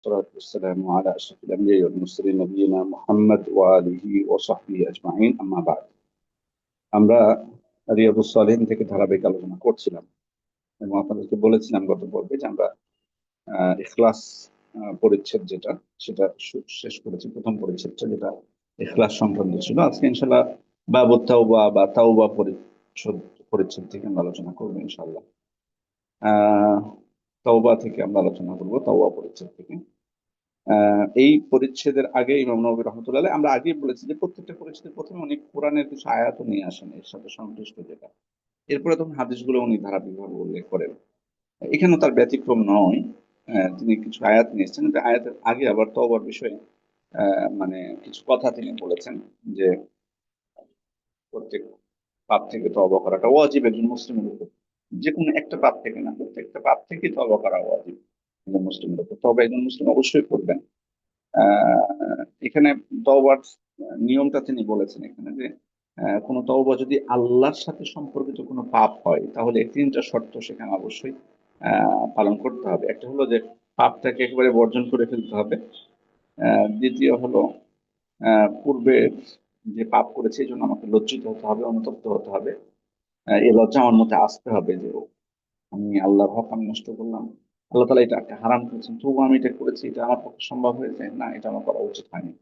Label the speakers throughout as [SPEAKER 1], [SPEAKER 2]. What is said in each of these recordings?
[SPEAKER 1] والصلاة والسلام على أشرف الأنبياء والمرسلين نبينا محمد وآله وصحبه أجمعين أما بعد আমরা রিয়াদুস সালিহিন থেকে ধারাবাহিক আলোচনা করছিলাম এবং আপনাদেরকে বলেছিলাম গত পর্বে যে আমরা ইখলাস পরিচ্ছেদ যেটা সেটা শেষ করেছি। প্রথম পরিচ্ছেদটা যেটা ইখলাস সংক্রান্ত ছিল। আজকে ইনশাআল্লাহ বাবুত তাওবা বা তাওবা পরিচ্ছেদ থেকে আমরা আলোচনা করবো ইনশাআল্লাহ। আহ তাওবা থেকে আমরা আলোচনা করবো, তাওবা পরিচ্ছেদ থেকে। এই পরিচ্ছেদের আগে ইমাম নবী রহমতুল্লাহ আলাইহি আমরা আগেই বলেছি যে প্রত্যেকটা পরিচ্ছেদের প্রথমে উনি কোরআনের কিছু আয়াত নিয়ে আসেন এর সাথে সংশ্লিষ্ট যেটা, এরপরে তখন হাদিসগুলো উনি ধারাবাহিকভাবে উল্লেখ করেন। এখানেও তার ব্যতিক্রম নয়। তিনি কিছু আয়াত নিয়ে এসেছেন, যে আয়াতের আগে আবার তওবার বিষয়ে মানে কিছু কথা তিনি বলেছেন যে প্রত্যেক পাপ থেকে তওবা করাটা ওয়াজিব একজন মুসলিমের উপর। যে কোনো একটা পাপ থেকে না, প্রত্যেকটা পাপ থেকে তওবা করা ওয়াজিব একজন মুসলিমের উপর। তবে একজন মুসলিম অবশ্যই করবেন। এখানে তওবার নিয়মটা তিনি বলেছেন এখানে যে কোনো তওবা যদি আল্লাহর সাথে সম্পর্কিত কোনো পাপ হয় তাহলে এই তিনটা শর্ত সেখানে অবশ্যই পালন করতে হবে। একটা হলো যে পাপটাকে একেবারে বর্জন করে ফেলতে হবে। দ্বিতীয় হলো পূর্বে যে পাপ করেছে এই জন্য আমাকে লজ্জিত হতে হবে, অনুতপ্ত হতে হবে। এই লজ্জা আমার মধ্যে আসতে হবে যে আমি আল্লাহর হক আমি নষ্ট করলাম, আল্লাহ তালা এটা একটা হারাম করেছেন, তবুও আমি এটা করেছি, এটা আমার পক্ষে সম্ভব হয়েছে না, এটা আমার করা উচিত হয়নি।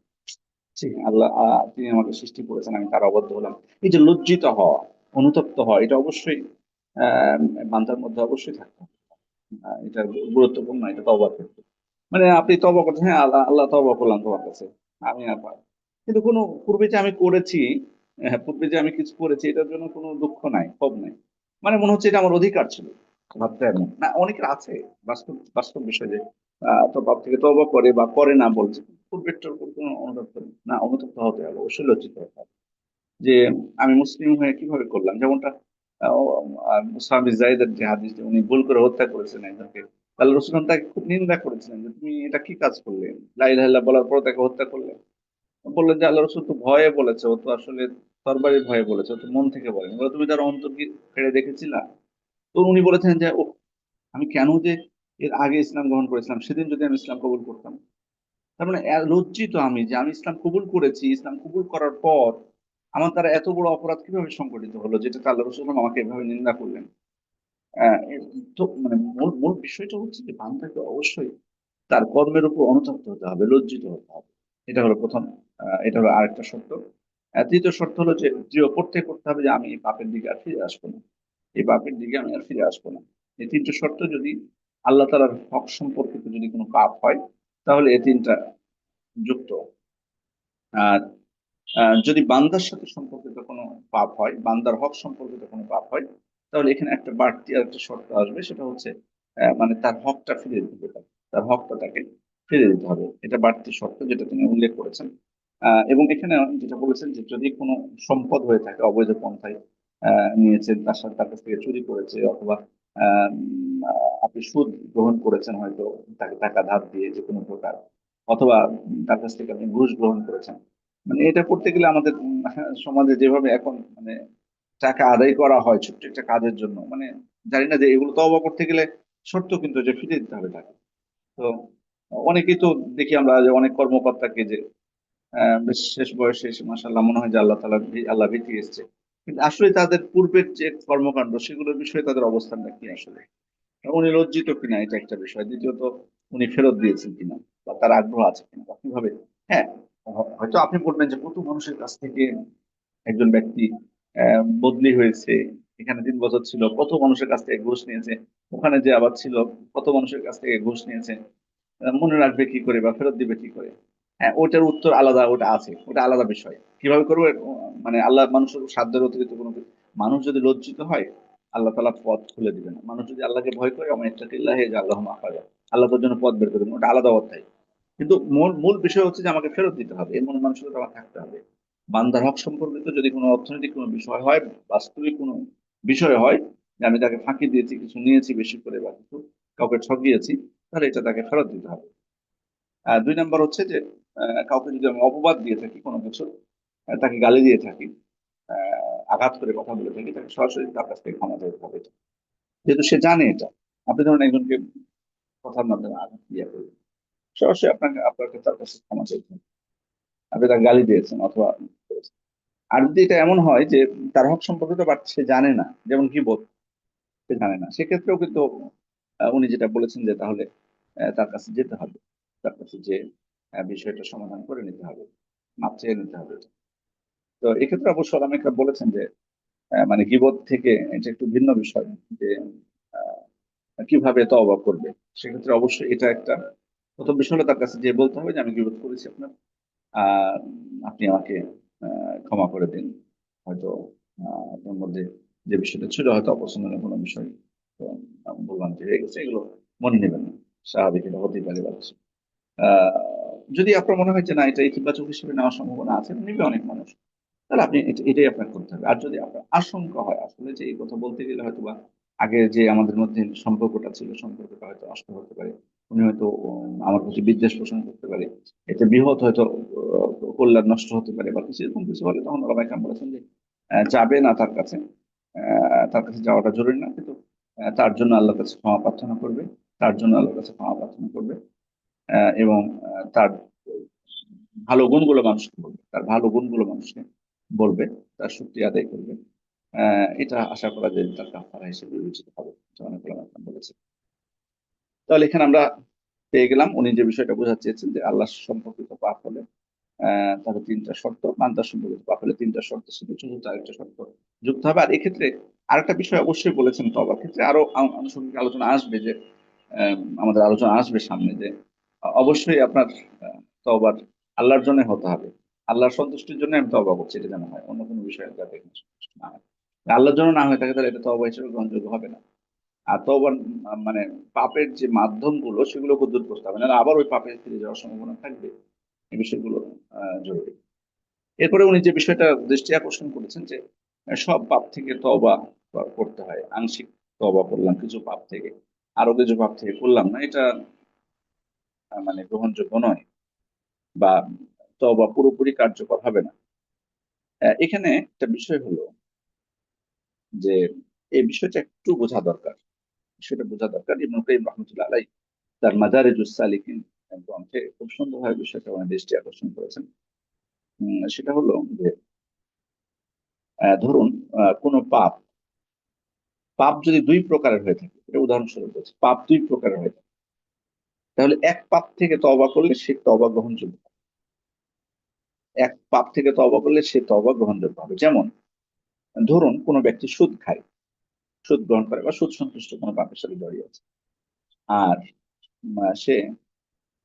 [SPEAKER 1] ঠিক আল্লাহ তিনি আমাকে সৃষ্টি করেছেন, আমি তার অবাধ্য হলাম। এই যে লজ্জিত হওয়া, অনুতপ্ত হওয়া, এটা অবশ্যই আহ বান্দার মধ্যে অবশ্যই থাকতে হবে। এটা গুরুত্বপূর্ণ, এটা তওবার ক্ষেত্রে। মানে আপনি তওবা করছেন, হ্যাঁ আল্লাহ আল্লাহ তওবা করলাম তোমার কাছে, আমি আবার কিন্তু কোনো পূর্বে যে আমি করেছি, হ্যাঁ পূর্বে যে আমি কিছু করেছি এটার জন্য কোনো দুঃখ নাই, ক্ষোভ নাই। মানে মনে হচ্ছে এটা আমার অধিকার ছিল। ভাবতে এমন না, অনেকের আছে বাস্তব বাস্তব বিষয় যে তো বাপ থেকে তওবা করে বা করে না বলছে, পূর্বেরটার উপর কোনো অনুতপ্ত নেই। না, অনুতপ্ত হতে হবে, অবশ্যই লজ্জিত হতে হবে যে আমি মুসলিম হয়ে কিভাবে করলাম। যেমনটা মুসাহাবি জায়েদের যে হাদিস, যে উনি ভুল করে হত্যা করেছেন একজনকে, আল্লাহ রাসূল তাকে খুব নিন্দা করেছিলেন যে তুমি এটা কি কাজ করলে, লা ইলাহা ইল্লাল্লাহ বলার পর তাকে হত্যা করলে। বললেন যে আল্লাহ রসুল তো ভয়ে বলেছে, ও তো আসলে তরবারির ভয়ে বলেছে, ও তো মন থেকে বলেনি। বলে তুমি তার অন্তর কি ফেড়ে দেখেছিলা? তো উনি বলেছেন যে ও, আমি কেন যে এর আগে ইসলাম গ্রহণ করেছিলাম, সেদিন যদি আমি ইসলাম কবুল করতাম। তার মানে লজ্জিত আমি যে আমি ইসলাম কবুল করেছি, ইসলাম কবুল করার পর আমার দ্বারা এত বড় অপরাধ কিভাবে সংঘটিত হলো, যেটা আল্লাহ রসুল আমাকে এভাবে নিন্দা করলেন। তো মানে মূল মূল বিষয়টা হচ্ছে যে বান্দাকে অবশ্যই তার কর্মের উপর অনুতপ্ত হতে হবে, লজ্জিত হতে হবে। এটা হলো প্রথম। এটা হলো আরেকটা শর্ত। তৃতীয় শর্ত হলো যে দৃঢ় করতে করতে হবে যে আমি এই পাপের দিকে আর ফিরে আসবো না, এই পাপের দিকে আমি আর ফিরে আসবো না। এই তিনটে শর্ত যদি আল্লাহ তাআলার হক সম্পর্কিত যদি কোনো পাপ হয় তাহলে এই তিনটা যুক্ত। আর যদি বান্দার সাথে সম্পর্কিত কোনো পাপ হয়, বান্দার হক সম্পর্কিত কোনো পাপ হয়, তাহলে এখানে একটা বাড়তি আর একটা শর্ত আসবে, সেটা হচ্ছে মানে তার হকটা ফিরিয়ে দিতে হবে, তার হকটা তাকে ফিরিয়ে দিতে হবে। এটা বাড়তি শর্ত যেটা তিনি উল্লেখ করেছেন। এবং এখানে যেটা বলেছেন যে যদি কোনো সম্পদ হয়ে থাকে অবৈধ পন্থায় নিয়েছে, তার সাথে তার কাছ থেকে চুরি করেছে, অথবা আপনি সুদ গ্রহণ করেছেন হয়তো, তাকে টাকা ধার দিয়ে যে কোনো প্রকার, অথবা তার কাছ থেকে আপনি ঘুষ গ্রহণ করেছেন। মানে এটা করতে গেলে আমাদের সমাজে যেভাবে এখন মানে টাকা আদায় করা হয় ছোট্ট একটা কাজের জন্য, মানে জানি না যে এগুলো তওবা করতে গেলে শর্ত কিন্তু যে ফিরিয়ে দিতে হবে টাকা। তো অনেকেই তো দেখি আমরা যে অনেক কর্মকর্তাকে যে বেশ শেষ বয়সে এসে মাসাল্লাহ মনে হয় যে আল্লাহ তালা আল্লাহ ভীতি এসছে, কিন্তু আসলে তাদের পূর্বের যে কর্মকাণ্ড সেগুলোর বিষয়ে তাদের অবস্থানটা কি আসলে, উনি লজ্জিত কিনা এটা একটা বিষয়। দ্বিতীয়ত উনি ফেরত দিয়েছেন কিনা, বা তার আগ্রহ আছে কিনা, বা কিভাবে। হ্যাঁ, হয়তো আপনি বলবেন যে কত মানুষের কাছ থেকে একজন ব্যক্তি বদলি হয়েছে, এখানে 3 বছর ছিল, কত মানুষের কাছ থেকে ঘুষ নিয়েছে, ওখানে যে আবার ছিল, কত মানুষের কাছ থেকে ঘুষ নিয়েছে, মনে রাখবে কি করে বা ফেরত দিবে কি করে। হ্যাঁ, ওটার উত্তর আলাদা, ওটা আছে, ওটা আলাদা বিষয়। কিভাবে করবো মানে আল্লাহ মানুষের সাধ্যের অতিরিক্ত কোনো মানুষ যদি লজ্জিত হয় আল্লাহ তালা পথ খুলে দিবে না। মানুষ যদি আল্লাহকে ভয় করে, আমার ইত্তাকিল্লাহ যে আল্লাহ মাফাজা, আল্লাহ তার জন্য পথ বের করে দেবেন, ওটা আলাদা অধ্যায়। কিন্তু মূল মূল বিষয় হচ্ছে যে আমাকে ফেরত দিতে হবে, এমন মানসিকতা আমার থাকতে হবে। বান্দার হক সম্পর্কিত যদি কোনো অর্থনৈতিক কোনো বিষয় হয়, বাস্তবিক কোনো বিষয় হয় যে আমি তাকে ফাঁকি দিয়েছি, কিছু নিয়েছি বেশি করে, বা কিছু কাউকে ঠকিয়েছি, তাহলে এটা তাকে ফেরত দিতে হবে। আর 2 নম্বর হচ্ছে যে কাউকে যদি আমি অপবাদ দিয়ে থাকি কোনো কিছু, তাকে গালি দিয়ে থাকি, আঘাত করে কথা বলে থাকি, তাকে সরাসরি তার কাছ থেকে ক্ষমা চাইতে হবে। যেহেতু সে জানে এটা, আপনি ধরুন একজনকে কথার মাধ্যমে আঘাত দিয়ে করলেন, সরাসরি আপনাকে তার কাছে ক্ষমা চাইতে হবে। আপনি তাকে গালি দিয়েছেন অথবা করেছেন। আর যদি এটা এমন হয় যে তার হক সম্পর্কিত বাট সে জানে না, যেমন গীবত, সে জানে না, সেক্ষেত্রেও কিন্তু উনি যেটা বলেছেন যে তাহলে তার কাছে যেতে হবে, তার কাছে যে বিষয়টা সমাধান করে নিতে হবে, মাপ চেয়ে নিতে হবে। তো এক্ষেত্রে অবশ্য ওলামায়ে বলেছেন যে মানে গীবত থেকে এটা একটু ভিন্ন বিষয়, যে আহ, কিভাবে তওবা করবে। সেক্ষেত্রে অবশ্যই এটা একটা প্রথম বিষয় হলো তার কাছে যে বলতে হবে যে আমি গীবত করেছি আপনার, আহ আপনি আমাকে ক্ষমা করে দিন। হয়তো আপনার মধ্যে যে বিষয়টা ছিল হয়তো অপছন্দনীয় কোনো বিষয়, তো ভুলভ্রান্তি হয়ে গেছে, এগুলো মনে নেবেন না, স্বাভাবিক, এটা হতেই পারে বা কিছু। আহ যদি আপনার মনে হয় যে না এটা ইতিবাচক হিসেবে নেওয়ার সম্ভাবনা আছে, নিবে অনেক মানুষ, তাহলে আপনি এটাই আপনার করতে হবে। আর যদি আপনার আশঙ্কা হয় আসলে যে এই কথা বলতে গেলে হয়তো বা আগে যে আমাদের মধ্যে সম্পর্কটা ছিল, সম্পর্কটা হয়তো নষ্ট হতে পারে, উনি হয়তো আমার প্রতি বিদ্বেষ পোষণ করতে পারে, এতে বৃহৎ হয়তো কল্যাণ নষ্ট হতে পারে বা কিছু এরকম কিছু হলে, তখন ওরা ভাইকাম বলেছেন যে যাবে না তার কাছে, তার কাছে যাওয়াটা জরুরি না, কিন্তু তার জন্য আল্লাহর কাছে ক্ষমা প্রার্থনা করবে, তার জন্য আল্লাহর কাছে ক্ষমা প্রার্থনা করবে, এবং তার ভালো গুণগুলো মানুষকে বলবে, তার ভালো গুণগুলো মানুষকে বলবে, তার শুকরিয়া আদায় করবে। এটা আশা করা যায় তার কাফারা হিসেবে বিবেচিত হবে, এটা অনেক ওলামা একরাম বলেছে। তাহলে এখানে আমরা পেয়ে গেলাম উনি যে বিষয়টা বোঝাতে চেয়েছেন যে আল্লাহ সম্পর্কিত পাপ হলে তাহলে তিনটা শর্ত, বান্দার সম্পর্কিত পাপ হলে তিনটা শর্ত, শুধু চতুর্থ আরেকটা শর্ত যুক্ত হবে। আর এক্ষেত্রে আরেকটা বিষয় অবশ্যই বলেছেন, তবার ক্ষেত্রে আরো আনুষঙ্গিক আলোচনা আসবে, যে আমাদের আলোচনা আসবে সামনে, যে অবশ্যই আপনার তওবার আল্লাহর জন্য হতে হবে, আল্লাহর সন্তুষ্টির জন্য আমি তওবা করছি, এটা যেন হয়, অন্য কোনো বিষয়ে যাতে এখানে সন্তুষ্ট না হয়। আল্লাহর জন্য না হয়ে থাকে তাহলে এটা তওবা হিসেবে গ্রহণযোগ্য হবে না। আর তওবার মানে পাপের যে মাধ্যমগুলো সেগুলোকে দূর করতে হবে, না আবার ওই পাপে ফিরে যাওয়ার সম্ভাবনা থাকবে। এই বিষয়গুলো জরুরি। এরপরে উনি যে বিষয়টা দৃষ্টি আকর্ষণ করেছেন যে সব পাপ থেকে তওবা করতে হয়, আংশিক তওবা করলাম কিছু পাপ থেকে, আরো কিছু পাপ থেকে করলাম না, এটা মানে গ্রহণযোগ্য নয়, বা তওবা পুরোপুরি কার্যকর হবে না। এখানে একটা বিষয় হলো যে এই বিষয়টা একটু বোঝা দরকার, বিষয়টা বোঝা দরকার। ইবনে কাইয়িম রাহমাতুল্লাহ আলাইহি তার মাদারিজুস সালিকিন গ্রন্থে খুব সুন্দরভাবে বিষয়টা মানে দৃষ্টি আকর্ষণ করেছেন। সেটা হলো যে ধরুন কোনো পাপ, পাপ যদি দুই প্রকারের হয়ে থাকে, এটা উদাহরণস্বরূপ বলছি, পাপ দুই প্রকারের হয়ে থাকে, তাহলে এক পাপ থেকে তওবা করলে সে তওবা গ্রহণযোগ্য, এক পাপ থেকে তওবা করলে সে তওবা গ্রহণযোগ্য হবে। যেমন ধরুন কোনো ব্যক্তি সুদ খায়, সুদ গ্রহণ করে বা সুদ সন্তুষ্ট কোনো পাপের সাথে জড়িয়ে আছে, আর সে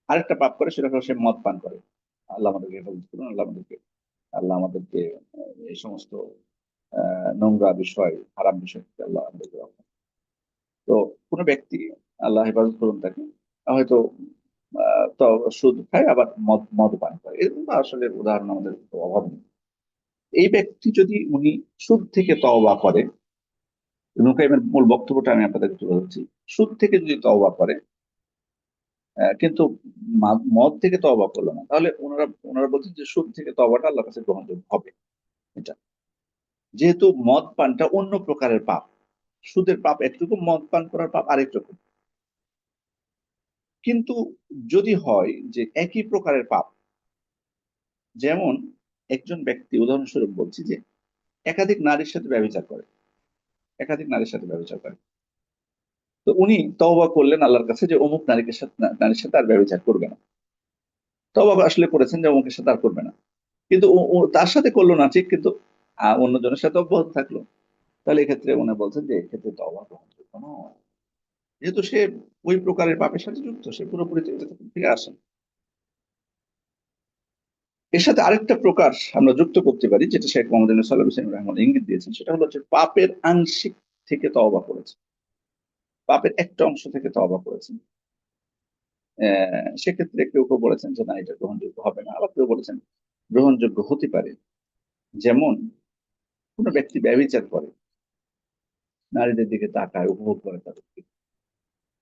[SPEAKER 1] আরেকটা পাপ করে, সেটা হলো সে মদ পান করে। আল্লাহ আমাদেরকে হেফাজত করুন, আল্লাহ আমাদেরকে এই সমস্ত নোংরা বিষয়, খারাপ বিষয় থেকে আল্লাহ আমাদেরকে রক্ষা। তো কোনো ব্যক্তি, আল্লাহ হেফাজত করুন তাকে, হয়তো তো সুদ খায় আবার মদ মদ পান করে, এরকম তো আসলে উদাহরণ আমাদের তো অভাব নেই। এই ব্যক্তি যদি উনি সুদ থেকে তওবা করে, ইবনে কাইয়িমের মূল বক্তব্যটা আমি আপনাদের তুলে ধরছি, সুদ থেকে যদি তওবা করে, কিন্তু মদ থেকে তওবা করলো না, তাহলে ওনারা ওনারা বলছেন যে সুদ থেকে তওবাটা আল্লাহর কাছে গ্রহণযোগ্য হবে। এটা যেহেতু মদ পানটা অন্য প্রকারের পাপ, সুদের পাপ একটুকু, মদ পান করার পাপ আরেক রকম। কিন্তু যদি হয় যে একই প্রকারের পাপ, যেমন একজন ব্যক্তি, উদাহরণস্বরূপ বলছি, যে একাধিক নারীর সাথে ব্যভিচার করে, একাধিক নারীর সাথে ব্যভিচার করে, তো উনি তওবা করলেন আল্লাহর কাছে যে অমুক নারীর সাথে আর ব্যভিচার করবে না, তওবা আসলে করেছেন যে অমুকের সাথে আর করবে না, কিন্তু ও তার সাথে করলো না ঠিক, কিন্তু অন্যজনের সাথে অব্যাহত থাকলো। তাহলে এক্ষেত্রে উনি বলছেন যে এক্ষেত্রে তওবা গ্রহণযোগ্য নয়, যেহেতু সে ওই প্রকারের পাপের সাথে যুক্ত, সে পুরোপুরি এটা থেকে ফিরে আসেন। এর সাথে আরেকটা প্রকার আমরা যুক্ত করতে পারি, যেটা শেখ মোহাম্মদ ইউনূস সাল্লাল্লাহু আলাইহি ওয়াসাল্লাম ইঙ্গিত দিয়েছেন, সেটা হলো যে পাপের আংশিক থেকে তওবা করেছে, পাপের একটা অংশ থেকে তওবা করেছেন। সেক্ষেত্রে কেউ কেউ বলেছেন যে না, এটা গ্রহণযোগ্য হবে না, আবার কেউ বলেছেন গ্রহণযোগ্য হতে পারে। যেমন কোনো ব্যক্তি ব্যভিচার করে, নারীদের দিকে তাকায়, উপভোগ করে তাদেরকে,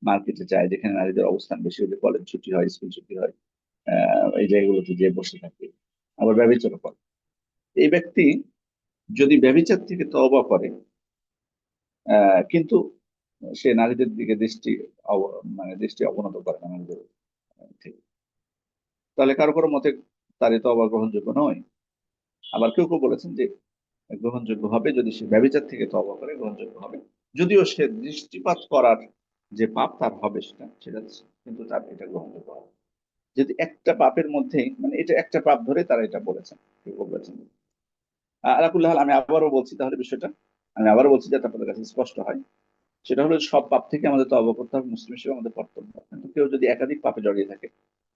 [SPEAKER 1] মার্কেটে যায় যেখানে নারীদের অবস্থান বেশি, হলে কলেজ ছুটি হয়, স্কুল ছুটি হয়, এই জায়গাগুলোতে যে বসে থাকে, আবার ব্যভিচার করে। এই ব্যক্তি যদি ব্যভিচার থেকে তওবা করে, কিন্তু সে নারীদের দিকে মানে দৃষ্টি অবনত করে না নারীদের থেকে, তাহলে কারো কারো মতে তার এই তওবা গ্রহণযোগ্য নয়। আবার কেউ কেউ বলেছেন যে গ্রহণযোগ্য হবে যদি সে ব্যভিচার থেকে তওবা করে, গ্রহণযোগ্য হবে। যদিও সে দৃষ্টিপাত করার যে পাপ তার হবে, সেটা সেটা কিন্তু তার এটা গ্রহণযোগ্য হবে। যদি একটা পাপের মধ্যেই, মানে এটা একটা পাপ ধরে তারা এটা বলেছেন, কেউ কেউ বলেছেন। আলাকুল্লাহ, আমি আবারও বলছি তাহলে বিষয়টা, আমি আবারও বলছি যাতে আপনাদের কাছে স্পষ্ট হয়। সেটা হলো সব পাপ থেকে আমাদের তওবা করতে হবে, মুসলিম হিসেবে আমাদের কর্তব্য। কিন্তু কেউ যদি একাধিক পাপে জড়িয়ে থাকে,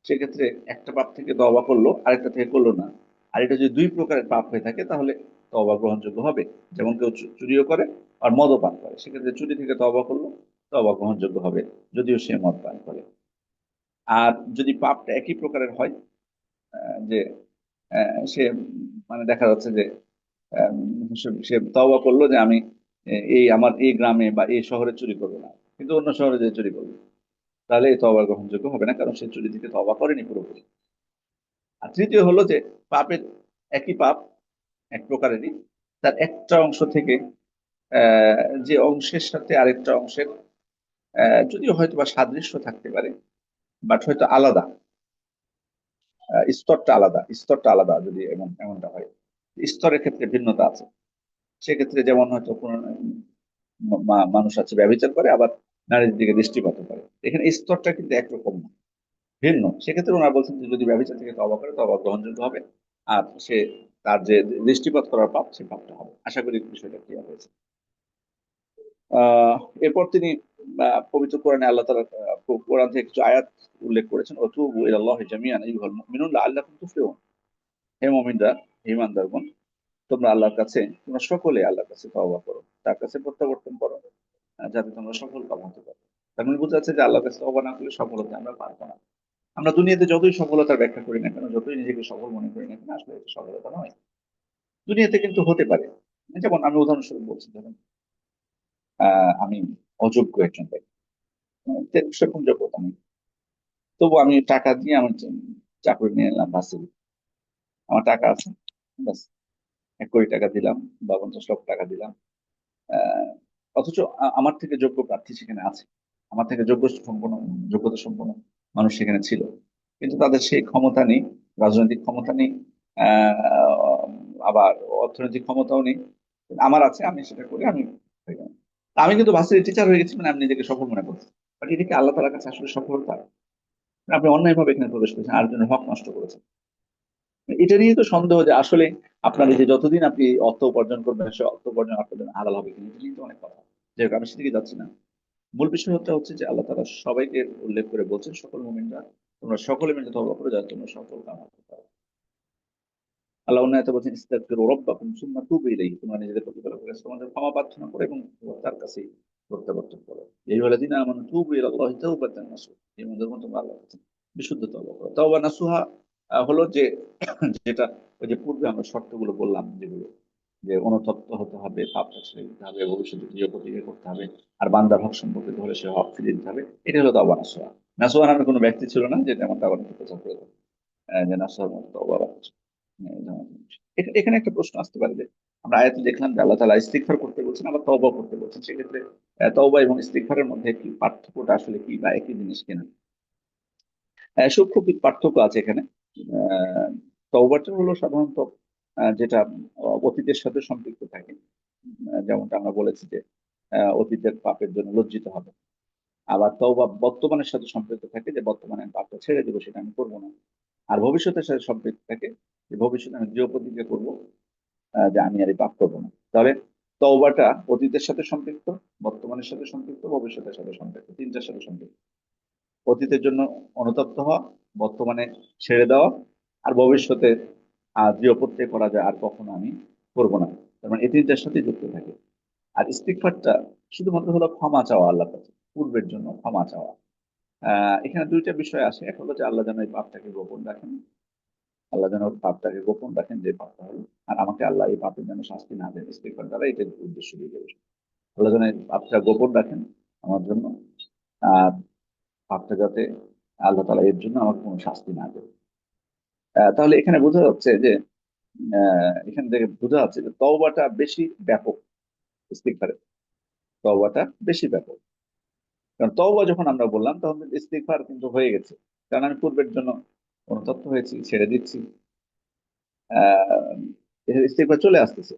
[SPEAKER 1] সেক্ষেত্রে একটা পাপ থেকে তওবা করলো, আরেকটা থেকে করলো না, আর এটা যদি দুই প্রকারের পাপ হয়ে থাকে তাহলে তওবা গ্রহণযোগ্য হবে। যেমন কেউ চুরিও করে আর মদও পান করে, সেক্ষেত্রে চুরি থেকে তওবা করলো, তওবা গ্রহণযোগ্য হবে, যদিও সে মদ পান করে। আর যদি পাপটা একই প্রকারের হয়, যে সে মানে দেখা যাচ্ছে যে সে তওবা করলো যে আমি এই আমার এই গ্রামে বা এই শহরে চুরি করবো না, কিন্তু অন্য শহরে যে চুরি করবো, তাহলে এই তওবা গ্রহণযোগ্য হবে না, কারণ সে চুরি থেকে তওবা করেনি পুরোপুরি। আর তৃতীয় হলো যে পাপের, একই পাপ, এক প্রকারেরই, তার একটা অংশ থেকে যে অংশের সাথে আরেকটা অংশের যদিও হয়তো বা সাদৃশ্য থাকতে পারে, বাট হয়তো আলাদা, স্তরটা আলাদা যদি এমনটা হয়। স্তরের ক্ষেত্রে ভিন্নতা আছে। সেক্ষেত্রে যেমন হয়তো কোন মানুষ আছে ব্যভিচার করে, আবার নারীর দিকে দৃষ্টিপাত করে, এখানে স্তরটা কিন্তু একরকম না, ভিন্ন। সেক্ষেত্রে ওনারা বলছেন যে যদি ব্যভিচার থেকে তওবা করে তওবা গ্রহণযোগ্য হবে, আর সে তার যে দৃষ্টিপাত করার পাপ, সে পাপটা হবে। আশা করি বিষয়টা ক্লিয়ার হয়েছে। আহ এরপর তিনি পবিত্র কোরআনে আল্লাহ তাআলা কোরআন থেকে কিছু আয়াত উল্লেখ করেছেন, ওয়াতুবু ইলাল্লাহি জামিআন আইয়ুহাল মুমিনুন লাআল্লাকুম তুফলিহুন। হে মুমিনরা, হে ঈমানদারগণ, তোমরা আল্লাহর কাছে, তোমরা সকলে আল্লাহর কাছে তওবা করো, তার কাছে প্রত্যাবর্তন করো, যাতে তোমরা সফল কাম হতে পারো। তার মানে বোঝা যাচ্ছে যে আল্লাহর কাছে তওবা না করলে সফলতা আমরা পারবো না। আমরা দুনিয়াতে যতই সফলতার ব্যাখ্যা করি না কেন, যতই নিজেকে সফল মনে করি না কেন, আসলে এটা সফলতা নয়। দুনিয়াতে কিন্তু হতে পারে, যেমন আমি উদাহরণস্বরূপ বলছি, ধরেন আমি অযোগ্য একজন ব্যক্তি, সেরকম যোগ্যতা নেই, তবু আমি টাকা দিয়ে আমার চাকরি নিয়ে নিলাম ভার্সিটি, আমার টাকা আছে, ব্যাস 1 কোটি টাকা দিলাম বা 50 লক্ষ টাকা দিলাম। আহ, অথচ আমার থেকে যোগ্য প্রার্থী সেখানে আছে, আমার থেকে যোগ্যতা সম্পন্ন মানুষ সেখানে ছিল, কিন্তু তাদের সেই ক্ষমতা নেই, রাজনৈতিক ক্ষমতা নেই, আহ আবার অর্থনৈতিক ক্ষমতাও নেই। আমার আছে, আমি সেটা করি, আমি হয়ে গেলাম। আমি কিন্তু ভার্সিটি টিচার হয়ে গেছি, মানে আমি নিজেকে সফল মনে করছি। বাট এটা কি আল্লাহ তাআলার কাছে আসলে সফলতা? আপনি অন্যায় ভাবে এখানে প্রবেশ করেছেন, আরেকজনের হক নষ্ট করেছেন। এটা নিয়ে তো সন্দেহ যে আসলে আপনার এই যে যতদিন আপনি অর্থ উপার্জন করবেন, সে অর্থ উপার্জন আপনার জন্য হালাল হবে কিনা, এটা নিয়ে তো অনেক কথা। যাই হোক, আমি সেদিকে যাচ্ছি না। মূল বিষয় হচ্ছে যে আল্লাহ তাআলা সবাইকে উল্লেখ করে বলছেন, সকল মুমিনরা তোমরা সকলে মিলে তওবা করো, যাতে তোমরা সফল কাম করতে পারো। আল্লাহ অন্য আয়াতে বলছেন, ইস্তাগফিরু রাব্বাকুম সুম্মা তুবু ইলাইহি, তোমরা নিজেদের প্রতিপালকের কাছে তোমাদের ক্ষমা প্রার্থনা করো এবং তার কাছেই প্রত্যাবর্তন করো। এই আইয়ুহাল্লাযীনা আমানু তুবু ইলাল্লাহি তাওবাতান নাসুহা, এই মধ্যে তোমরা আল্লাহর কাছে বিশুদ্ধ তওবা করো। তওবা নাসুহা হলো যে যেটা, ওই যে পূর্বে আমরা শর্তগুলো বললাম, যেগুলো, যে অনুতপ্ত হতে হবে, পাপটা ছেড়ে দিতে হবে, ভবিষ্যতে দৃঢ় প্রতিজ্ঞা করতে হবে, আর বান্দার হক সম্পর্কিত হলে সে হক ফিরিয়ে দিতে হবে। এটা হলো তওবা নাসুহা। নাসুহা নামে কোনো ব্যক্তি ছিল না, যেটা আমার তাওবা প্রচার করে দেয়, যে নাসুহার মতো তওবা রাখছে। এখানে একটা প্রশ্ন আসতে পারে যে আমরা আয়াতে দেখলাম যে আল্লাহ তাআলা ইস্তিগফার করতে বলছেন, আবার তওবা করতে বলছেন, সেক্ষেত্রে তওবা এবং ইস্তিগফারের মধ্যে কি পার্থক্যটা আসলে কি, বা একই জিনিস কিনা? সূক্ষ্ম কি পার্থক্য আছে এখানে। আহ, তওবাটা হলো সাধারণত যেটা অতীতের সাথে সম্পৃক্ত থাকে, যেমনটা আমরা বলেছি যে অতীতের পাপের জন্য লজ্জিত হবে। আবার তওবা বর্তমানের সাথে সম্পৃক্ত থাকে, যে বর্তমানে আমি পাপটা ছেড়ে দেবো, সেটা আমি করবো না। আর ভবিষ্যতের সাথে সম্পৃক্ত থাকে, যে ভবিষ্যতে আমি দৃঢ় প্রতিজ্ঞা করবো যে আমি আর এই পাপ করবো না। তাহলে তওবাটা অতীতের সাথে সম্পৃক্ত, বর্তমানের সাথে সম্পৃক্ত, ভবিষ্যতের সাথে সম্পৃক্ত, তিনটার সাথে সম্পৃক্ত। অতীতের জন্য অনুতপ্ত হওয়া, বর্তমানে ছেড়ে দেওয়া, আর ভবিষ্যতে দৃঢ় প্রত্যয় করা যায় আর কখনো আমি করবো না। তার মানে এই তিনটার সাথে যুক্ত থাকে। আর ইস্তিগফারটা শুধুমাত্র হলো ক্ষমা চাওয়া, আল্লাহর কাছে পূর্বের জন্য ক্ষমা চাওয়া। এখানে দুইটা বিষয় আসে, এক হলো যে আল্লাহ যেন এই পাপটাকে গোপন রাখেন, আল্লাহ যেন পাপটাকে গোপন রাখেন, যে পাপটা হলো, আর আমাকে আল্লাহ এই পাপের জন্য শাস্তি না দেন, ইস্তিগফার দ্বারা এটা উদ্দেশ্য দিয়ে দেবে। আল্লাহ যেন এই পাপটা গোপন রাখেন আমার জন্য, আর পাপটা যাতে আল্লাহ তাআলা এর জন্য আমাকে কোনো শাস্তি না দেন। তাহলে এখানে বোঝা যাচ্ছে যে এখান থেকে বোঝা যাচ্ছে যে তওবাটা বেশি ব্যাপক, ইস্তিগফারের তওবাটা বেশি ব্যাপক। কারণ তওবা যখন আমরা বললাম, তখন কিন্তু ইস্তিগফার কিন্তু হয়ে গেছে, কারণ আমি পূর্বের জন্য অনুতপ্ত হয়েছি, ছেড়ে দিচ্ছি, আহ ইস্তিগফার চলে আসতেছে।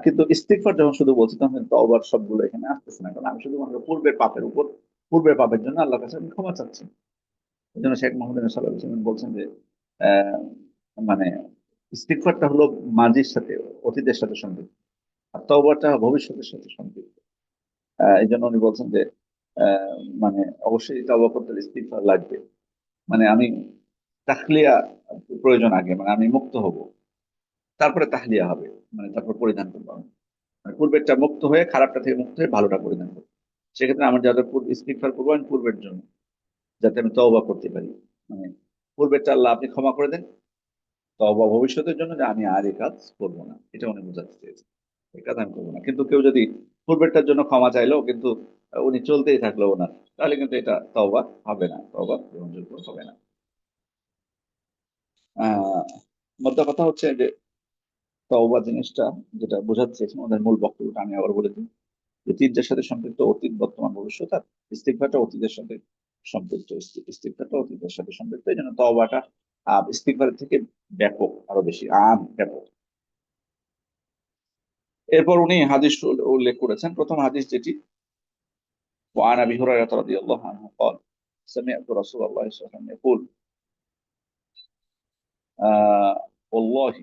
[SPEAKER 1] কিন্তু ইস্তিগফার যখন শুধু বলছি তখন কিন্তু তওবার সবগুলো এখানে আসতেছে না, কারণ আমি শুধুমাত্র পূর্বের পাপের উপর, পূর্বের পাপের জন্য আল্লাহর কাছে আমি ক্ষমা চাচ্ছি। এই জন্য শেখ মোহাম্মদ সাল্লাহ বলছেন যে আহ, মানে ইস্তিগফারটা হলো মাজির সাথে, অতীতের সাথে সম্পৃক্ত, আর তওবাটা ভবিষ্যতের সাথে সম্পৃক্ত। এই জন্য উনি বলছেন যে আহ, মানে অবশ্যই তওবা করতে হলে ইস্তিগফার লাগবে। মানে আমি তাখলিয়া প্রয়োজন আগে, মানে আমি মুক্ত হব, তারপরে তাহলিয়া হবে, মানে তারপর পরিধান করবো আমি। মানে পূর্বেরটা মুক্ত হয়ে, খারাপটা থেকে মুক্ত হয়ে ভালোটা পরিধান করবো। সেক্ষেত্রে আমার যাদের ইস্তিগফার করবো আমি পূর্বের জন্য, যাতে আমি তওবা করতে পারি। মানে পূর্বেরটা আল্লাহ আপনি ক্ষমা করে দেন, তওবা ভবিষ্যতের জন্য যে আমি আর এই কাজ করবো না, এটা উনি বোঝাতে চেয়েছেন। এই কাজ আমি করবো না। কিন্তু কেউ যদি পূর্বেরটার জন্য ক্ষমা চাইলো কিন্তু উনি চলতেই থাকলো ওনার, তাহলে কিন্তু এটা তওবা হবে না, তওবা গ্রহণযোগ্য হবে না। আহ মোদ্দা কথা হচ্ছে যে তওবা জিনিসটা যেটা বোঝাচ্ছে, আমাদের মূল বক্তব্যটা আমি আবার বলে দিই, যে তিনটার সাথে সম্পৃক্ত: অতীত, বর্তমান, ভবিষ্যৎ। আর ইস্তিগফারটা অতীতের সাথে সম্পৃক্ত, ইস্তিগফারটা অতীতের সাথে সম্পৃক্ত। এই জন্য তওবাটা ইস্তিগফারের থেকে ব্যাপক, আরো বেশি ব্যাপক। এরপর উনি হাদিস উল্লেখ করেছেন। প্রথম হাদিস যেটি, وعن ابي هريره رضي الله عنه قال سمعت رسول الله صلى الله عليه وسلم يقول والله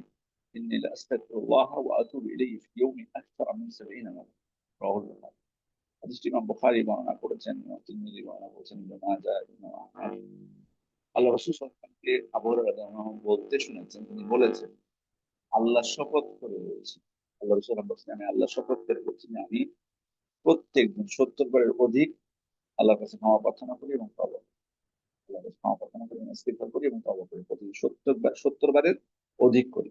[SPEAKER 1] اني لاستغفر الله واتوب اليه في اليوم اكثر من 70 مره رواه البخاري। হাদিসটি ইমাম বুখারী বর্ণনা করেছেন, ইমাম তিরমিজি বর্ণনা করেছেন, ইবনে মাজাহ, ইমাম আহমদ। আল্লাহ রাসূল সাল্লাল্লাহু আলাইহি ওয়াসাল্লামকে আবু হুরায়রা রাদিয়াল্লাহু আনহু বলতে শুনেছেন, তিনি বলেছেন, আল্লাহ শপথ করে বলছি, আল্লাহ রাসূল বলছেন, আমি আল্লাহ শপথ করে বলছি যে আমি প্রত্যেক দিন 70 বারের অধিক আল্লাহর কাছে ক্ষমা প্রার্থনা করি এবং তওবা করি। আল্লাহর কাছে ক্ষমা প্রার্থনা করি এবং ইস্তিগফার করি এবং তওবা করি, প্রতিদিন 70 বার, 70 বারের অধিক করি।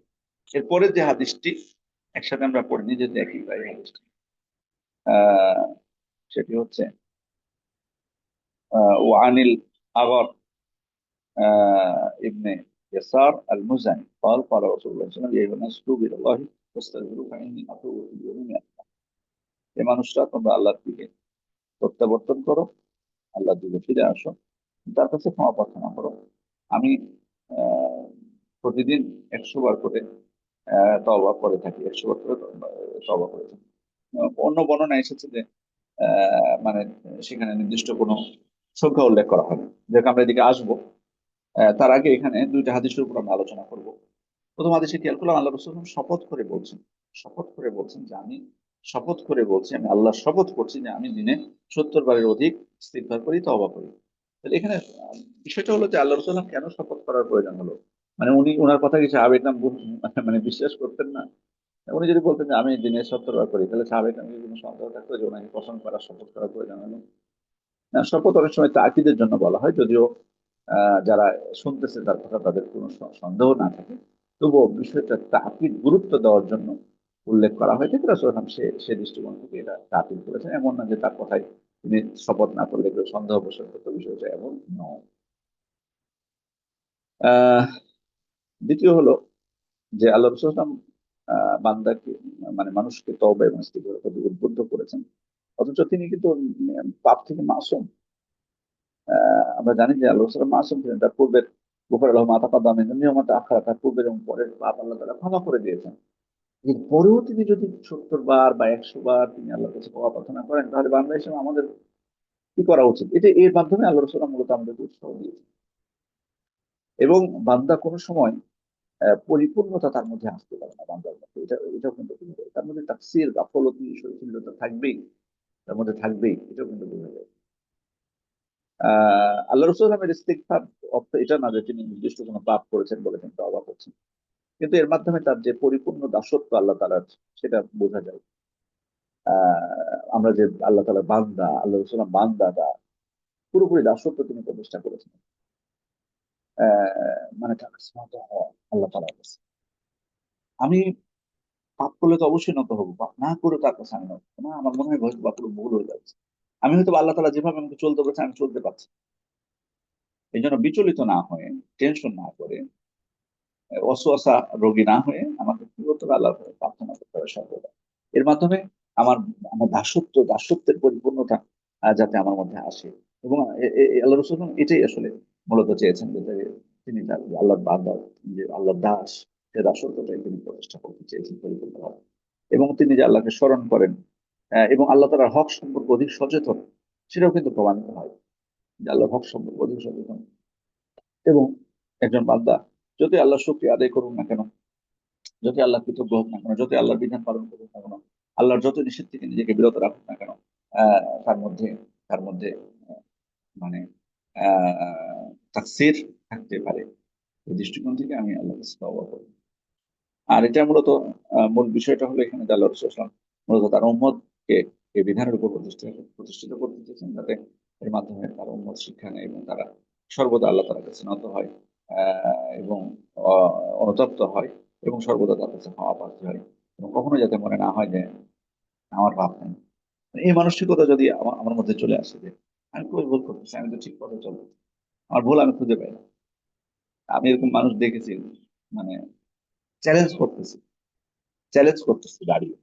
[SPEAKER 1] এরপরে যে হাদিসটি একসাথে আমরা পড়ে নিই, যেহেতু একই প্রায় হাদিসটি, আহ সেটি হচ্ছে ওয়ানিল আগর ابن يسار المزني قال قال رسول الله صلى الله عليه وسلم يا أيها الناس توبوا إلى الله واستغفروه فإني أتوب في اليوم 100 مرة। এই মানুষরা, তোমরা আল্লাহর দিকে প্রত্যাবর্তন করো, আল্লাহর দিকে ফিরে আসো, তার কাছে ক্ষমা প্রার্থনা করো। আমি আহ, প্রতিদিন 100 বার করে তওবা করে থাকি, 100 বার করে তওবা করে থাকি। অন্য বর্ণনা এসেছে যে মানে সেখানে নির্দিষ্ট কোনো সংখ্যা উল্লেখ করা হবে। যেহেতু আমরা এদিকে আসবো, তার আগে এখানে দুইটা হাদিসের উপর আমরা আলোচনা করব। প্রথম হাদিসে খেয়াল করলাম আল্লাহ রাসূল শপথ করে বলছেন, শপথ করে বলছেন যে আমি শপথ করে বলছি, আমি আল্লাহ শপথ করছি যে আমি দিনে 70 বারের অধিক ইস্তিগফার করি, তওবা করি। তাহলে এখানে বিষয়টা হলো যে আল্লাহ রাসূল কেন শপথ করার প্রয়োজন হলো? মানে উনি ওনার কথা কি সাহাবায়ে কেরাম মানে বিশ্বাস করতেন না? উনি যদি বলতেন যে আমি দিনে 70 বার করি, তাহলে সাহাবায়ে কেরাম কোনো সন্দেহ থাকতো যে ওনাকে পছন্দ করার শপথ করার প্রয়োজন হলো? না, শপথ অনেক সময় তাকিদের জন্য বলা হয়, যদিও যারা শুনতেছে তার কথা তাদের কোনো সন্দেহ না থাকে, তবুও বিষয়টা তাকিদ গুরুত্ব দেওয়ার জন্য উল্লেখ করা হয়। ঠিক আছে, সে সে দৃষ্টিকোণ থেকে এটা তাকিদ করেছেন। এমন না যে তার কথায় তিনি শপথ না করলে কেউ সন্দেহ পোষণ করতে, বিষয়টা এমন নয়। আহ দ্বিতীয় হলো যে আল্লাহ রাসূল বান্দাকে, মানে মানুষকে তওবা এবং ইস্তিগফারের প্রতি উদ্বুদ্ধ করেছেন, অথচ তিনি কিন্তু পাপ থেকে মাসুম। আমরা জানি যে আল্লাহ রাসূল মাসুম ছিলেন, তার পূর্বের গোফর আল্লাহ মাতা কাদা মিন নিয়মত আখরা, তার পূর্বের এবং পরের পাপ আল্লাহ তাআলা ক্ষমা করে দিয়েছেন। এরপরেও তিনি যদি 70 বার বা 100 বার তিনি আল্লাহর কাছে ক্ষমা প্রার্থনা করেন, তাহলে বান্দা হিসেবে আমাদের কি করা উচিত? এটা এর মাধ্যমে আল্লাহ রাসূল মূলত আমাদেরকে উৎসাহ দিয়েছেন। এবং বান্দা কোনো সময় পরিপূর্ণতা তার মধ্যে আসতে পারে না, বান্দার মধ্যে এটাও কিন্তু বোঝা যায়। তার মধ্যে তাকসীর, গাফলতি, শৈথিল্যতা থাকবেই, তার মধ্যে থাকবেই, এটাও কিন্তু বোঝা যায়। আল্লাহ রসুল ইসলামের ইস্তিগফার অর্থ এটা না যে তিনি নির্দিষ্ট কোনো পাপ করেছেন বলে তিনি তওবা করছেন, কিন্তু এর মাধ্যমে তার যে পরিপূর্ণ দাসত্ব আল্লাহ তাআলার, সেটা বোঝা যায়। আমরা যে আল্লাহ তাআলার বান্দা, আল্লাহ রসুল বান্দা, পুরোপুরি দাসত্ব তিনি প্রতিষ্ঠা করেছেন। মানে তার কাছে নত হওয়া আল্লাহ তাআলার কাছে। আমি পাপ করলে তো অবশ্যই নত হবো, পাপ না করে তার কাছে আমি নত হবো না। আমার মনে হয় হয়তো বা পুরো ভুল হয়ে যাচ্ছে, আমি হয়তো আল্লাহ তাআলা যেভাবে আমাকে চলতে বলেছে আমি চলতে পারছি। এই জন্য বিচলিত না হয়ে, টেনশন না করে, ওয়াসওয়াসা রোগী না হয়ে আমাকে কি করতে হবে? আল্লাহর কাছে প্রার্থনা করতে হবে সর্বদা। এর মাধ্যমে আমার আমার দাসত্বের পরিপূর্ণতা যাতে আমার মধ্যে আসে। এবং আল্লাহ রাসূল এটাই আসলে মূলত চেয়েছেন, যে তিনি আল্লাহ বান্দা, যে আল্লাহ দাস, সে দাসত্বটাই তিনি প্রতিষ্ঠা করতে চেয়েছেন পরিপূর্ণভাবে। এবং তিনি যে আল্লাহকে স্মরণ করেন এবং আল্লাহ তাআলার হক সম্পর্কে অধিক সচেতন, সেটাও কিন্তু প্রমাণিত হয় যে আল্লাহর হক সম্পর্কে অধিক সচেতন। এবং একজন বান্দা যদি আল্লাহ শুকরিয়া আদায় করুন না কেন, যদি আল্লাহ কৃতজ্ঞ হোক না কেন, যদি আল্লাহর বিধান পালন করুক না কেন, আল্লাহর যত নিষেধ থেকে নিজেকে বিরত রাখুক না কেন, তার মধ্যে আহ, মানে তাকসির থাকতে পারে। এই দৃষ্টিকোণ থেকে আমি আল্লাহ কাছে তওবা করি। আর এটা মূলত মূল বিষয়টা হলো এখানে যে আল্লাহ রাসূল সাল্লাল্লাহু আলাইহি ওয়াসাল্লাম মূলত তার উম্মতকে এই বিধানের উপর প্রতিষ্ঠিত করতে চেয়েছেন, যাতে এর মাধ্যমে তার উম্মত শিক্ষা নেয় এবং তারা সর্বদা আল্লাহ তাআলার কাছে নত হয় এবং অনুতপ্ত হয় এবং সর্বদা তার কাছে ক্ষমা প্রার্থী হয়, এবং কখনো যাতে মনে না হয় যে আমার পাপ নেই। এই মানসিকতা যদি আমার মধ্যে চলে আসে যে আমি কই ভুল করতেছি, আমি তো ঠিক পথে চলবো, আমার ভুল আমি খুঁজে পাই না। আমি এরকম মানুষ দেখেছি, মানে চ্যালেঞ্জ করতেছি দাঁড়িয়ে,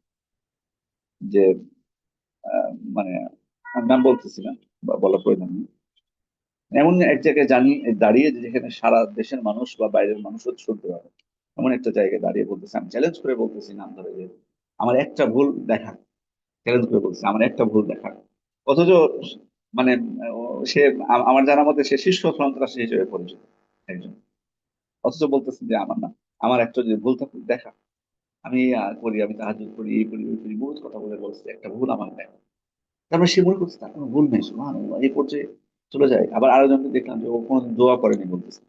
[SPEAKER 1] যে মানে আমি নাম বলতেছি না বা বলার প্রয়োজন নেই, এমন এক জায়গায় দাঁড়িয়ে যেখানে সারা দেশের মানুষ বা বাইরের মানুষও শুনতে পাবে, এমন একটা জায়গায় দাঁড়িয়ে বলতেছি, আমি চ্যালেঞ্জ করে বলতেছি নাম ধরে যে আমার একটা ভুল দেখা, চ্যালেঞ্জ করে বলছি আমার একটা ভুল দেখা। অথচ মানে সে আমার জানার মধ্যে সে শীর্ষ সন্ত্রাসী হিসেবে পরিচিত একজন, অথচ বলতেছে যে আমার না, আমার একটা যদি ভুল থাকে দেখা, আমি করি, আমি তাহাজ্জুদ করি, এই করি ওই করি, বহুত কথা বলে বলছে একটা ভুল আমার দেখা। তারপরে সে মনে করছে তার কোনো ভুল নেই, সুবহানাল্লাহ, এই পর্যায়ে চলে যায়। আবার আরেকজনকে দেখলাম যে ও কোনোদিন দোয়া করেনি, বলতেছে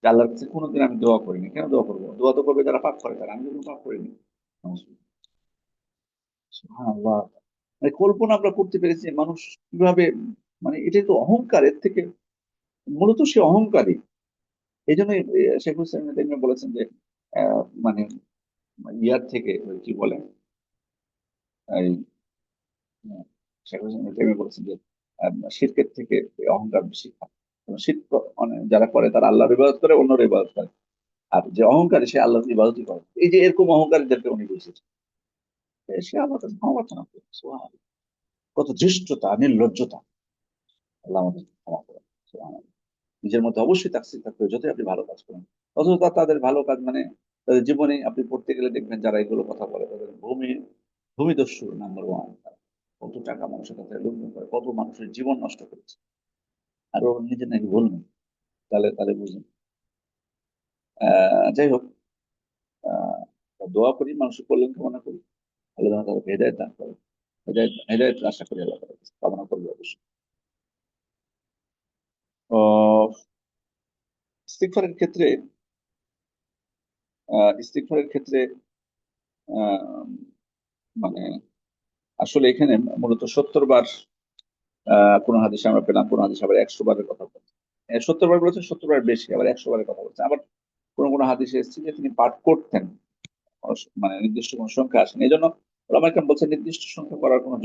[SPEAKER 1] যে আল্লাহর কাছে কোনোদিন আমি দোয়া করিনি, কেন দোয়া করবো, দোয়া তো করবে যারা পাপ করে, তারা, আমি তো কোনো পাপ করিনি। সুবহানাল্লাহ। মানে কল্পনা আমরা করতে পেরেছি যে মানুষ কিভাবে, মানে এটা তো অহংকার, এর থেকে মূলত সে অহংকারী। এই জন্য শেখ হুসেন তাইমিয়া বলেছেন যে মানে ইয়ার থেকে ওই কি বলে এই আহ, শেখ হুসেন তাইমিয়া বলেছেন যে শিরকের থেকে এই অহংকার বেশি খারাপ। কারণ শিরক যারা করে তারা আল্লাহর ইবাদত করে, অন্যের ইবাদত করে। আর যে অহংকারী সে আল্লাহর ইবাদতই করে। এই যে এরকম অহংকারীদেরকে উনি বুঝিয়েছেন, সে আল্লাহ কাছে ক্ষমা প্রার্থনা করে। সুবহানাল্লাহ। কত ধৃষ্টতা, নির্লজ্জতা! আল্লাহ আমাদের ক্ষমা করে। সুবহানাল্লাহ। নিজের মধ্যে অবশ্যই তাকসীর থাকতে হবে, যতই আপনি ভালো কাজ করেন। অথচ তাদের ভালো কাজ মানে তাদের জীবনে আপনি পড়তে গেলে দেখবেন যারা এগুলো কথা বলে তাদের ভূমিদস্যু নাম্বার ওয়ান। কত টাকা মানুষের কাছে লুণ্ঠন করে, কত মানুষের জীবন নষ্ট করেছে, আর ওর নিজের নাকি ভুল নেই। তাহলে তাহলে বুঝুন। যাই হোক, আহ দোয়া করি, মানুষের কল্যাণ কামনা করি, আল্লাহ যেন তাদেরকে হেদায়েত দান করে। হেদায়েত আশা করি আল্লাহ তাআলার কাছে কামনা করবো অবশ্যই। আহ ইস্তিগফারের ক্ষেত্রে ইস্তিগফারের ক্ষেত্রে আহ মানে আসলে এখানে মূলত 70 বার কোন হাদিসে আমরা পেলাম, কোন হাদিসে আবার 100 বারের কথা বলছে। 70 বার বলেছেন, 70 বার বেশি, আবার 100 বারের কথা বলছেন। আবার কোন কোন হাদিসে এসেছে যে তিনি পাঠ করতেন, মানে নির্দিষ্ট কোন সংখ্যা আসেনি। এই জন্য ওলামা কেরাম বলছেন নির্দিষ্ট সংখ্যা করার কোনো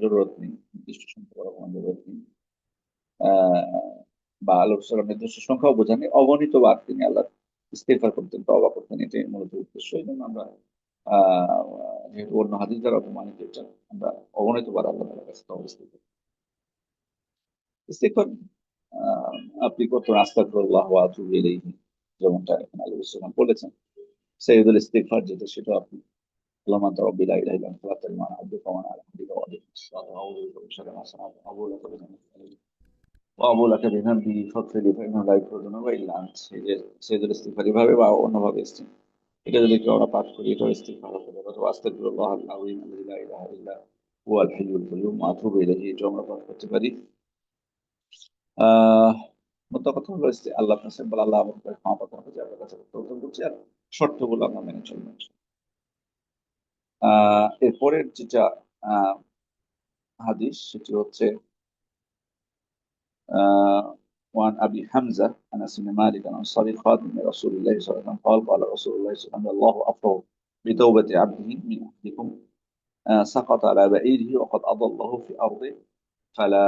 [SPEAKER 1] জরুরত নেই, নির্দিষ্ট সংখ্যা করার কোনো জরুরত নেই। আহ বা আল্লাহ রাসূল নির্দিষ্ট সংখ্যাও বোঝাননি, অগণিত বার তিনি আল্লাহ ইস্তেগফার করতেন, তওবা করতেন, এটাই মূলত উদ্দেশ্য। এই জন্য আমরা আহ যেহেতু অন্য হাদিস দ্বারা প্রমাণিত, এটা আমরা অগণিত বার আল্লাহ তাআলার কাছে তওবা ইস্তেগফার। ইস্তেগফার আহ আপনি কত আস্তাগফিরুল্লাহ ওয়া আতুবু ইলাইহি, যেমনটা এখানে আল্লাহ রাসূল বলেছেন, সাইয়্যিদুল ইস্তিগফার যেটা, সেটা আপনি اللهم انت ربي لا اله الا انت خلقتني وانا عبدك وانا على عهدك ووعدك واعوذ بك من شر ما صنعت ابو لك بذنبي وابو لك بذنبي فاغفر لي فانه لا يغفر الذنوب الا انت। এই যে সাইয়্যিদুল ইস্তিগফার এভাবে বা অন্যভাবে এসেছে, এটা যদি কেউ আমরা পাঠ করি, এটা ইস্তিগফার হতে পারে। অথবা আস্তাগফিরুল্লাহ আল আযীম আল্লাযী লা ইলাহা ইল্লা হুয়াল হাইয়ুল কাইয়্যুম ওয়া আতুবু ইলাইহি, এটা আমরা পাঠ করতে পারি। আহ মোদ্দা কথা হলো আল্লাহ আপনার কাছে বলে, আল্লাহ আমার কাছে ক্ষমা প্রার্থনা করছি, আপনার কাছে প্রত্যাবর্তন করছি, আর শর্তগুলো আমরা মেনে চলবো। এরপরের যেটা আহ হাদিস, সেটি হচ্ছে وعن ابي حمزه انس بن مالك الانصاري خادم رسول الله صلى الله عليه وسلم قال قال رسول الله صلى الله عليه وسلم الله افرغ بتوبه عبده من احدكم سقط على بعيره وقد اضله في ارضه فلا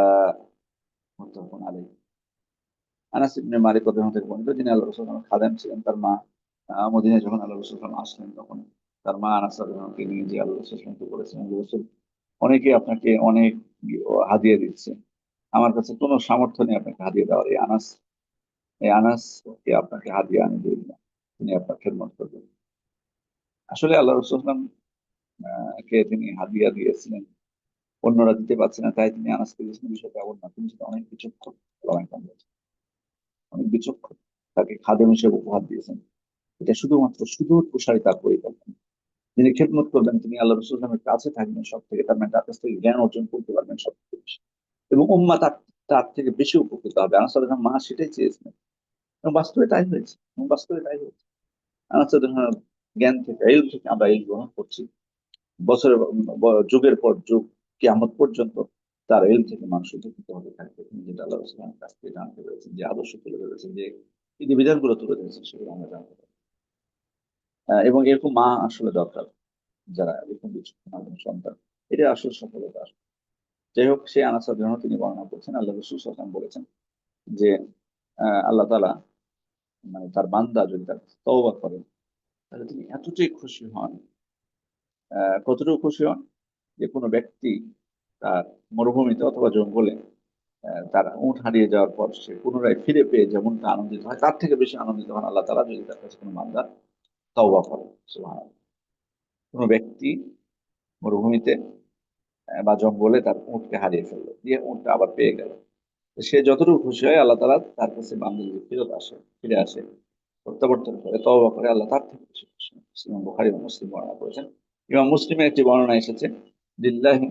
[SPEAKER 1] متفق عليه। আনাস ইবনে মালিক রাদিয়াল্লাহু থেকে বর্ণিত, যিনি আল্লাহ রাসূল সাল্লাল্লাহু আলাইহি ওয়াসাল্লামের খাদেম ছিলেন। তার মা মদিনায় যখন আল্লাহ রাসূল সাল্লাল্লাহু আলাইহি ওয়াসাল্লাম আসলেন, তখন তার মা আনাস রাদিয়াল্লাহু আনহাকে নিয়ে যে আল্লাহ রাসূল সাল্লাল্লাহু আলাইহি ওয়াসাল্লামকে বলেছিলেন, যে রাসূল, অনেকে আপনাকে অনেক হাদিয়া দিচ্ছে, আমার কাছে কোনো সামর্থ্য নেই আপনাকে হাদিয়া দেওয়ার। এই আনাস এই আনাসকে আপনাকে হাদিয়া এনে দিবেন না, তিনি আপনার খেদমত করবেন। আসলে আল্লাহ রাসূল কে তিনি হাদিয়া দিয়েছিলেন, অন্যরা দিতে পারছে না তাই তিনি আনাসকে দিয়েছেন, বিষয়টা এমন না। তিনি সেটা অনেক বিচক্ষণ, ওলামায়ে কেরাম বলেছেন, অনেক বিচক্ষণ, তাকে খাদেম হিসেবে উপহার দিয়েছেন। এটা শুধুমাত্র সুদূর প্রসারী তার পরিকল্পনা। যিনি খেদমত করবেন তিনি আল্লাহ রাসূল কাছে থাকবেন সব থেকে, তার মানে তার কাছ থেকে জ্ঞান অর্জন করতে পারবেন সব থেকে বেশি, এবং উম্মাহ তার তার থেকে বেশি উপকৃত হবে। আনাস রাদিয়াল্লাহু মা সেটাই চেয়েছিলেন, এবং বাস্তবে তাই হয়েছে, এবং বাস্তবে তাই হয়েছে। আনাস রাদিয়াল্লাহু জ্ঞান থেকে, ইলম থেকে আমরা ইলম গ্রহণ করছি বছরের যুগের পর যুগ, কিয়ামত পর্যন্ত তার ইলম থেকে মানুষ উপকৃত হতে থাকবে। তিনি যেটা আল্লাহ রাসূলের কাছ থেকে জানতে পেরেছেন, যে আদর্শ তুলে ধরেছেন, যে বিধিবিধান গুলো তুলে ধরেছেন, সেগুলো আমরা জানতে পারি। এবং এরকম মা আসলে দরকার, যারা এরকম বিচক্ষণ আলেম সন্তান, এটা আসলে সফলতা আসবে। যাই হোক, সেই আনাস রাদিয়াল্লাহু তিনি বর্ণনা করছেন, আল্লাহ রাসূল সাল্লাল্লাহু আলাইহি ওয়াসাল্লাম বলেছেন যে আল্লাহ তাআলা, মানে তার বান্দা যদি তার তওবা করে, তাহলে তিনি এতটাই খুশি হন। কতটুকু খুশি হন, যে কোনো ব্যক্তি তার মরুভূমিতে অথবা জঙ্গলে তার উট হারিয়ে যাওয়ার পর সে পুনরায় ফিরে পেয়ে যেমনটা আনন্দিত হয়, তার থেকে বেশি আনন্দিত হন আল্লাহ তাআলা যদি তার কাছে কোনো বান্দা তওবা করে। সুবহানাল্লাহ। কোনো ব্যক্তি মরুভূমিতে বা জঙ্গলে তার উটকে হারিয়ে ফেললো, দিয়ে উটটা আবার পেয়ে গেল, তো সে যতটুকু খুশি হয়, আল্লাহ তাআলা তার কাছে বান্দা যদি ফেরত আসে, ফিরে আসে, প্রত্যাবর্তন করে, তওবা করে, আল্লাহ তার থেকে বেশি খুশি হন। ইমাম বুখারী এবং মুসলিম বর্ণনা করেছেন। ইমাম মুসলিমের একটি বর্ণনা এসেছে, লিল্লাহি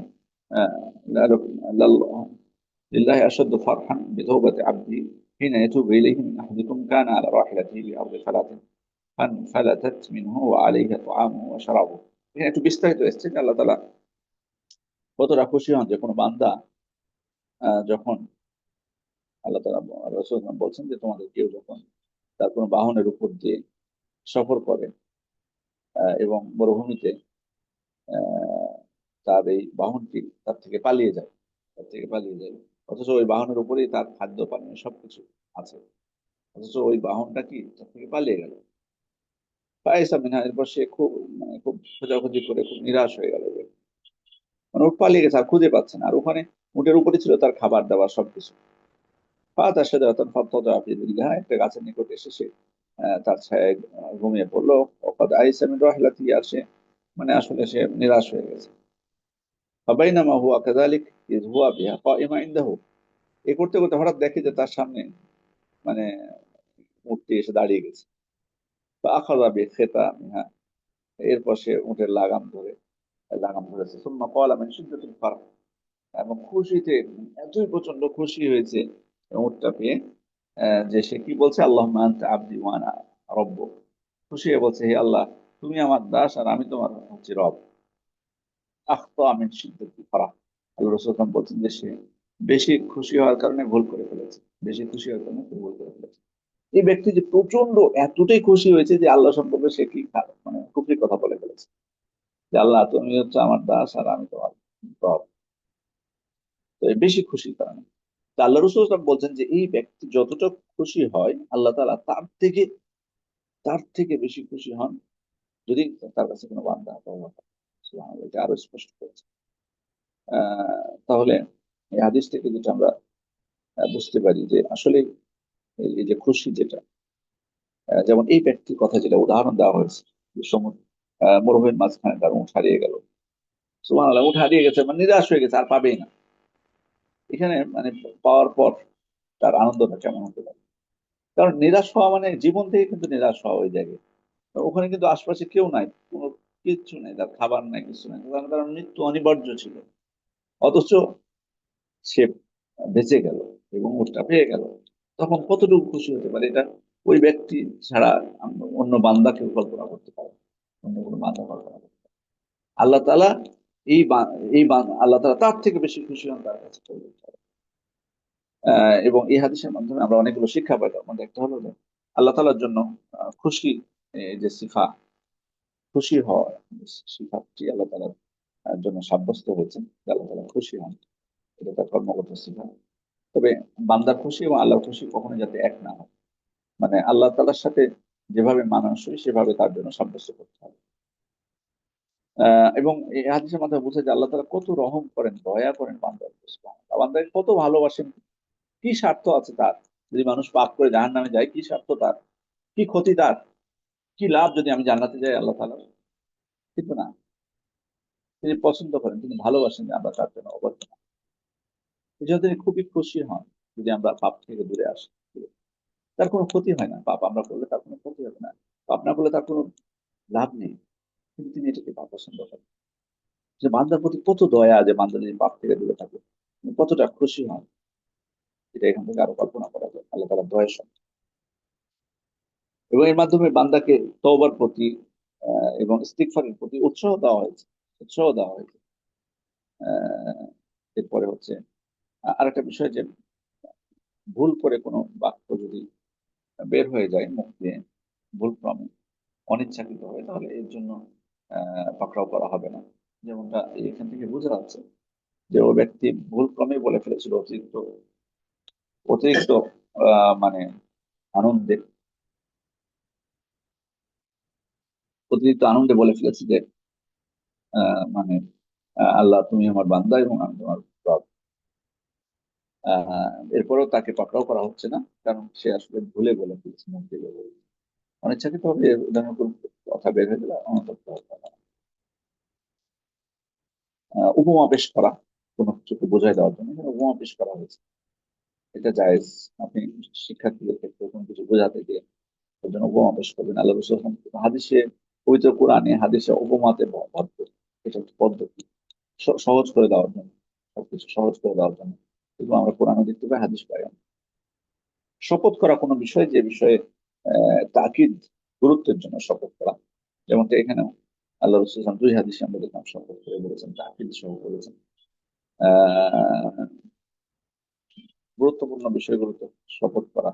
[SPEAKER 1] আহ, লাল- লিল্লাহি আশাদ্দু ফারহান বিতওবাতি আবদি হিনা ইয়াতুবু ইলাইহি মিন আহাদিকুম কানা আলা রাহিলাতিহি বিআরদি ফালাতিন ফালাতাত মিনহু ওয়া আলাইহি তুআমুহু ওয়া শারাবুহু। এখানে একটু বিস্তারিত এসেছে যে আল্লাহ তাআলা কতটা খুশি হন যে কোনো বান্দা যখন, আল্লাহ তাআলা রাসূল বলছেন যে তোমাদের কেউ যখন তার কোনো বাহনের উপর দিয়ে সফর করে এবং মরুভূমিতে আহ, তার এই বাহনটি তার থেকে পালিয়ে যায়, তার থেকে পালিয়ে যায়, অথচ ওই বাহনের উপরেই তার খাদ্য পানীয় সবকিছু আছে, অথচ ওই বাহনটা কি তার থেকে পালিয়ে গেল। পায়েসা মিনহা, এরপর সে খুব, মানে খুব খোঁজাখুঁজি করে খুব নিরাশ হয়ে গেল, মানে ও পালিয়ে গেছে আর খুঁজে পাচ্ছে না, আর ওখানে উটের উপরে ছিল তার খাবার দাবার সবকিছু। পা তার সাথে রতন একটা গাছের নিকট এসে সে তার ছায়ায় ঘুমিয়ে পড়লো। অকাদ আইসামিন রাহলাতি, আর সে, মানে আসলে সে নিরাশ হয়ে গেছে। ফাবাইনামা হুয়া কাযালিক ইয হুয়া বিহা কাইমা ইনদাহু, এ করতে করতে হঠাৎ দেখে যে তার সামনে, মানে উটটি এসে দাঁড়িয়ে গেছে। আখাযা বিখিতামিহা, এরপর সে উটের লাগাম ধরেছে। সুম্মা ক্বালা মিন শিদ্দাতিল ফারহ, এবং খুশিতে, এতই প্রচন্ড খুশি হয়েছে উটটা পেয়ে, যে সে কি বলছে, আল্লাহুম্মা আনতা আবদি ওয়া আনা রাব্বুক, খুশি হয়ে বলছে, হে আল্লাহ, তুমি আমার দাস আর আমি তোমার হচ্ছে রব। আখতা মিন শিদ্দাতিল ফারাহ, আল্লাহ রাসূল সাল্লাল্লাহু আলাইহি ওয়াসাল্লাম বলছেন যে সে বেশি খুশি হওয়ার কারণে ভুল করে ফেলেছে, বেশি খুশি হওয়ার কারণে সে ভুল করে ফেলেছে। এই ব্যক্তি যে প্রচন্ড এতটাই খুশি হয়েছে যে আল্লাহ সম্পর্কে সে কি মানে কুফরি কথা বলে ফেলেছে, যে আল্লাহ তুমি হচ্ছে আমার দাস আর আমি তোমার রব। তো এই বেশি খুশির কারণে, তো আল্লাহ রসুল সাল্লাল্লাহু আলাইহি ওয়াসাল্লাম বলছেন যে এই ব্যক্তি যতটা খুশি হয়, আল্লাহ তাআলা তার থেকে বেশি খুশি হন যদি তার কাছে কোনো বান্দা তওবা করে। সুবহানাল্লাহ, এটা আরো স্পষ্ট করেছে। তাহলে এই হাদিস থেকে যেটা আমরা বুঝতে পারি যে আসলে এই যে খুশি যেটা, যেমন এই ব্যক্তির কথা যেটা উদাহরণ দেওয়া হয়েছে, যে সমুদ্র মরুভূমির মাঝখানে তার উঠ হারিয়ে গেল। সুবহানাল্লাহ, উঠ হারিয়ে গেছে মানে নিরাশ হয়ে গেছে, আর পাবেই না। এখানে মানে পাওয়ার পর তার আনন্দটা কেমন হতে পারে, কারণ নিরাশ হওয়া মানে জীবন থেকে কিন্তু নিরাশ হওয়া ওই জায়গায়। তো ওখানে কিন্তু আশপাশে কেউ নাই, কোনো কিচ্ছু নেই, তার খাবার নাই, কিছু নাই, কারণ মৃত্যু অনিবার্য ছিল। অথচ সে বেঁচে গেল এবং উটটা পেয়ে গেল, তখন কতটুকু খুশি হতে পারে, এটা ওই ব্যক্তি ছাড়া অন্য বান্দা কেউ কল্পনা করতে পারে না। অন্য কোনো বান্দা কল্পনা করতে পারে না। আল্লাহ তাআলা আল্লাহ তাআলা তার থেকে বেশি খুশি হন তার কাছে চলে যেতে হবে। এবং এই হাদিসের মাধ্যমে আমরা অনেকগুলো শিক্ষা পাই। তার মধ্যে একটা হলো যে আল্লাহ তাআলার জন্য খুশি, যে সিফা, খুশি হওয়া, সিফাতটি আল্লাহ তাআলার জন্য সাব্যস্ত হয়েছে, যে আল্লাহ তাআলা খুশি হন, এটা তার কর্মগত সিফা। তবে বান্দার খুশি এবং আল্লাহর খুশি কখনো যাতে এক না হয়, মানে আল্লাহ তাআলার সাথে যেভাবে মানানসই সেভাবে তার জন্য সাব্যস্ত করতে হবে। এবং এই হাদিসের মাধ্যমে বোঝা যায় আল্লাহ তাআলা কত রহম করেন, দয়া করেন বান্দার উপর। সুবহানাল্লাহ, বান্দাকে কত ভালোবাসেন, কি স্বার্থ আছে তার, যদি মানুষ পাপ করে জাহান্নামে যায়, কি স্বার্থ তার, কি ক্ষতি তার, কি লাভ যদি আমি জান্নাতে যাই আল্লাহ তাআলা? কিন্তু না, তিনি পছন্দ করেন, তিনি ভালোবাসেন যে আমরা তার জন্য অবদান। এই জন্য তিনি খুবই খুশি হন যদি আমরা পাপ থেকে দূরে আসি। তার কোনো ক্ষতি হয় না, পাপ আমরা করলে তার কোনো ক্ষতি হবে না, পাপ না করলে তার কোনো লাভ নেই, কিন্তু তিনি এটাকে পাপ পছন্দ করেন। যে বান্দার প্রতি কত দয়া, যে বান্দা যদি পাপ থেকে দূরে থাকে, তিনি কতটা খুশি হন, এটা এখান থেকে আরো কল্পনা করা যায় আল্লাহ তাআলার দয়ার সঙ্গে। এবং এর মাধ্যমে বান্দাকে তওবার প্রতি এবং ইস্তিগফারের প্রতি উৎসাহ দেওয়া হয়েছে, উৎসাহ দেওয়া হয়েছে। আহ, এরপরে হচ্ছে আরেকটা বিষয় যে ভুল করে কোনো বাক্য যদি বের হয়ে যায় মুখ দিয়ে, ভুল ক্রমে, অনিচ্ছাকৃত হয়, তাহলে এর জন্য পাকড়াও করা হবে না। যেমনটা এখান থেকে বোঝা যাচ্ছে যে ও ব্যক্তি ভুল ক্রমে বলে ফেলেছিল অতিরিক্ত, অতিরিক্ত মানে আনন্দে, অতিরিক্ত আনন্দে বলে ফেলেছে যে মানে আল্লাহ তুমি আমার বান্দা এবং আমি তোমার রব। এরপরেও তাকে পাকড়াও করা হচ্ছে না, কারণ সে আসলে ভুলে বলে ফেলেছে, মুখ দিয়ে বলে ফেলেছে। অনিচ্ছাকৃত ভাবে এ ধরনের কোনো কথা বের হয়ে গেলে অনুতপ্ত হতে হবে না। উপমা পেশ করা, কোনো কিছুকে বোঝাই দেওয়ার জন্য এখানে উপমা পেশ করা হয়েছে, এটা জায়েজ। আপনি শিক্ষার্থীদের ক্ষেত্রে কোনো কিছু বোঝাতে গিয়ে ওর জন্য উপমা পেশ করবেন। আল্লাহ রাসূল সাল্লাল্লাহু আলাইহি ওয়াসাল্লাম হাদিসে, পবিত্র কোরআনে হাদিসে উপমাতে ভরপুর। এটা একটা পদ্ধতি, সহজ করে দেওয়ার জন্য, সবকিছু সহজ করে দেওয়ার জন্য। কিন্তু আমরা কোরআনে দেখতে পাই, হাদিস পাই না। শপথ করা কোনো বিষয়, যে বিষয়ে তাকিদ, গুরুত্বের জন্য শপথ করা, যেমনটা এখানে আল্লাহ রাসূল সাল্লাল্লাহু আলাইহি ওয়াসাল্লাম দুই হাদিসে আমরা দেখলাম শপথ করে বলেছেন, তাকিদ সহ বলেছেন। আহ গুরুত্বপূর্ণ বিষয়গুলোতে শপথ করা,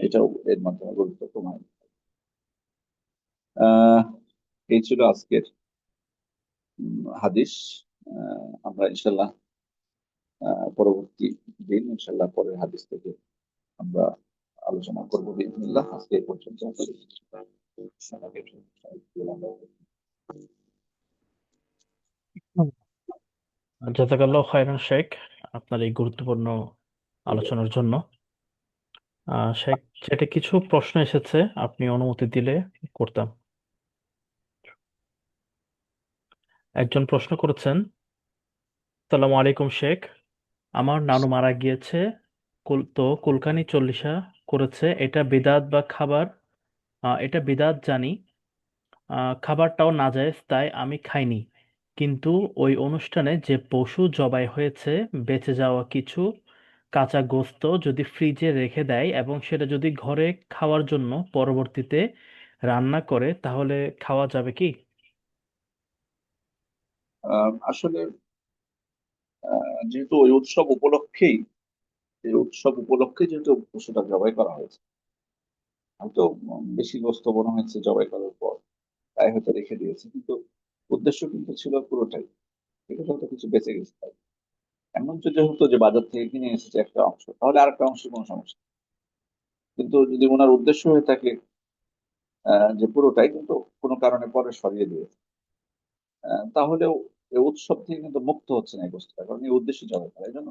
[SPEAKER 1] এটাও এর মাধ্যমে গুরুত্বপূর্ণ। আহ এই ছিল আজকের হাদিস। আমরা ইনশাল্লাহ পরবর্তী দিন ইনশাল্লাহ পরের হাদিস থেকে আমরা আলোচনা করবো বিসমিল্লাহ। আজকে এই পর্যন্ত।
[SPEAKER 2] হুম। জাযাকাল্লাহু খাইরান শেখ, আপনার এই গুরুত্বপূর্ণ আলোচনার জন্য। শেখ, চ্যাটে কিছু প্রশ্ন এসেছে, আপনি অনুমতি দিলে করতাম। একজন প্রশ্ন করেছেন, সালামু আলাইকুম শেখ, আমার নানু মারা গিয়েছে, তো কুলকানি চল্লিশা করেছে, এটা বিদআত বা খাবার? এটা বিদআত জানি, খাবারটাও নাজায়েজ, তাই আমি খাইনি। কিন্তু ওই অনুষ্ঠানে যে পশু জবাই হয়েছে, বেঁচে যাওয়া কিছু কাঁচা গোশত যদি ফ্রিজে রেখে দেয় এবং সেটা যদি ঘরে খাওয়ার জন্য পরবর্তীতে রান্না করে, তাহলে খাওয়া যাবে কি?
[SPEAKER 1] আসলে যেহেতু ওই উৎসব উপলক্ষেই, এই উৎসব উপলক্ষে যেহেতু পশুটা জবাই করা হয়েছে, হয়তো বেশি গোস্ত মনে হয়েছে জবাই করার পর, তাই হয়তো রেখে দিয়েছে, কিন্তু উদ্দেশ্য কিন্তু ছিল পুরোটাই, এটা হয়তো কিছু বেঁচে গেছে তাই। এমন যদি হতো যে বাজার থেকে কিনে এসেছে একটা অংশ, তাহলে আরেকটা অংশের কোনো সমস্যা নেই। কিন্তু যদি ওনার উদ্দেশ্য হয়ে থাকে যে পুরোটাই, কিন্তু কোনো কারণে পরে সরিয়ে দিয়েছে, তাহলেও এই উৎসব থেকে কিন্তু মুক্ত হচ্ছে না এই বস্তুটা, কারণ এই উদ্দেশ্যে জবাই করা। এই জন্য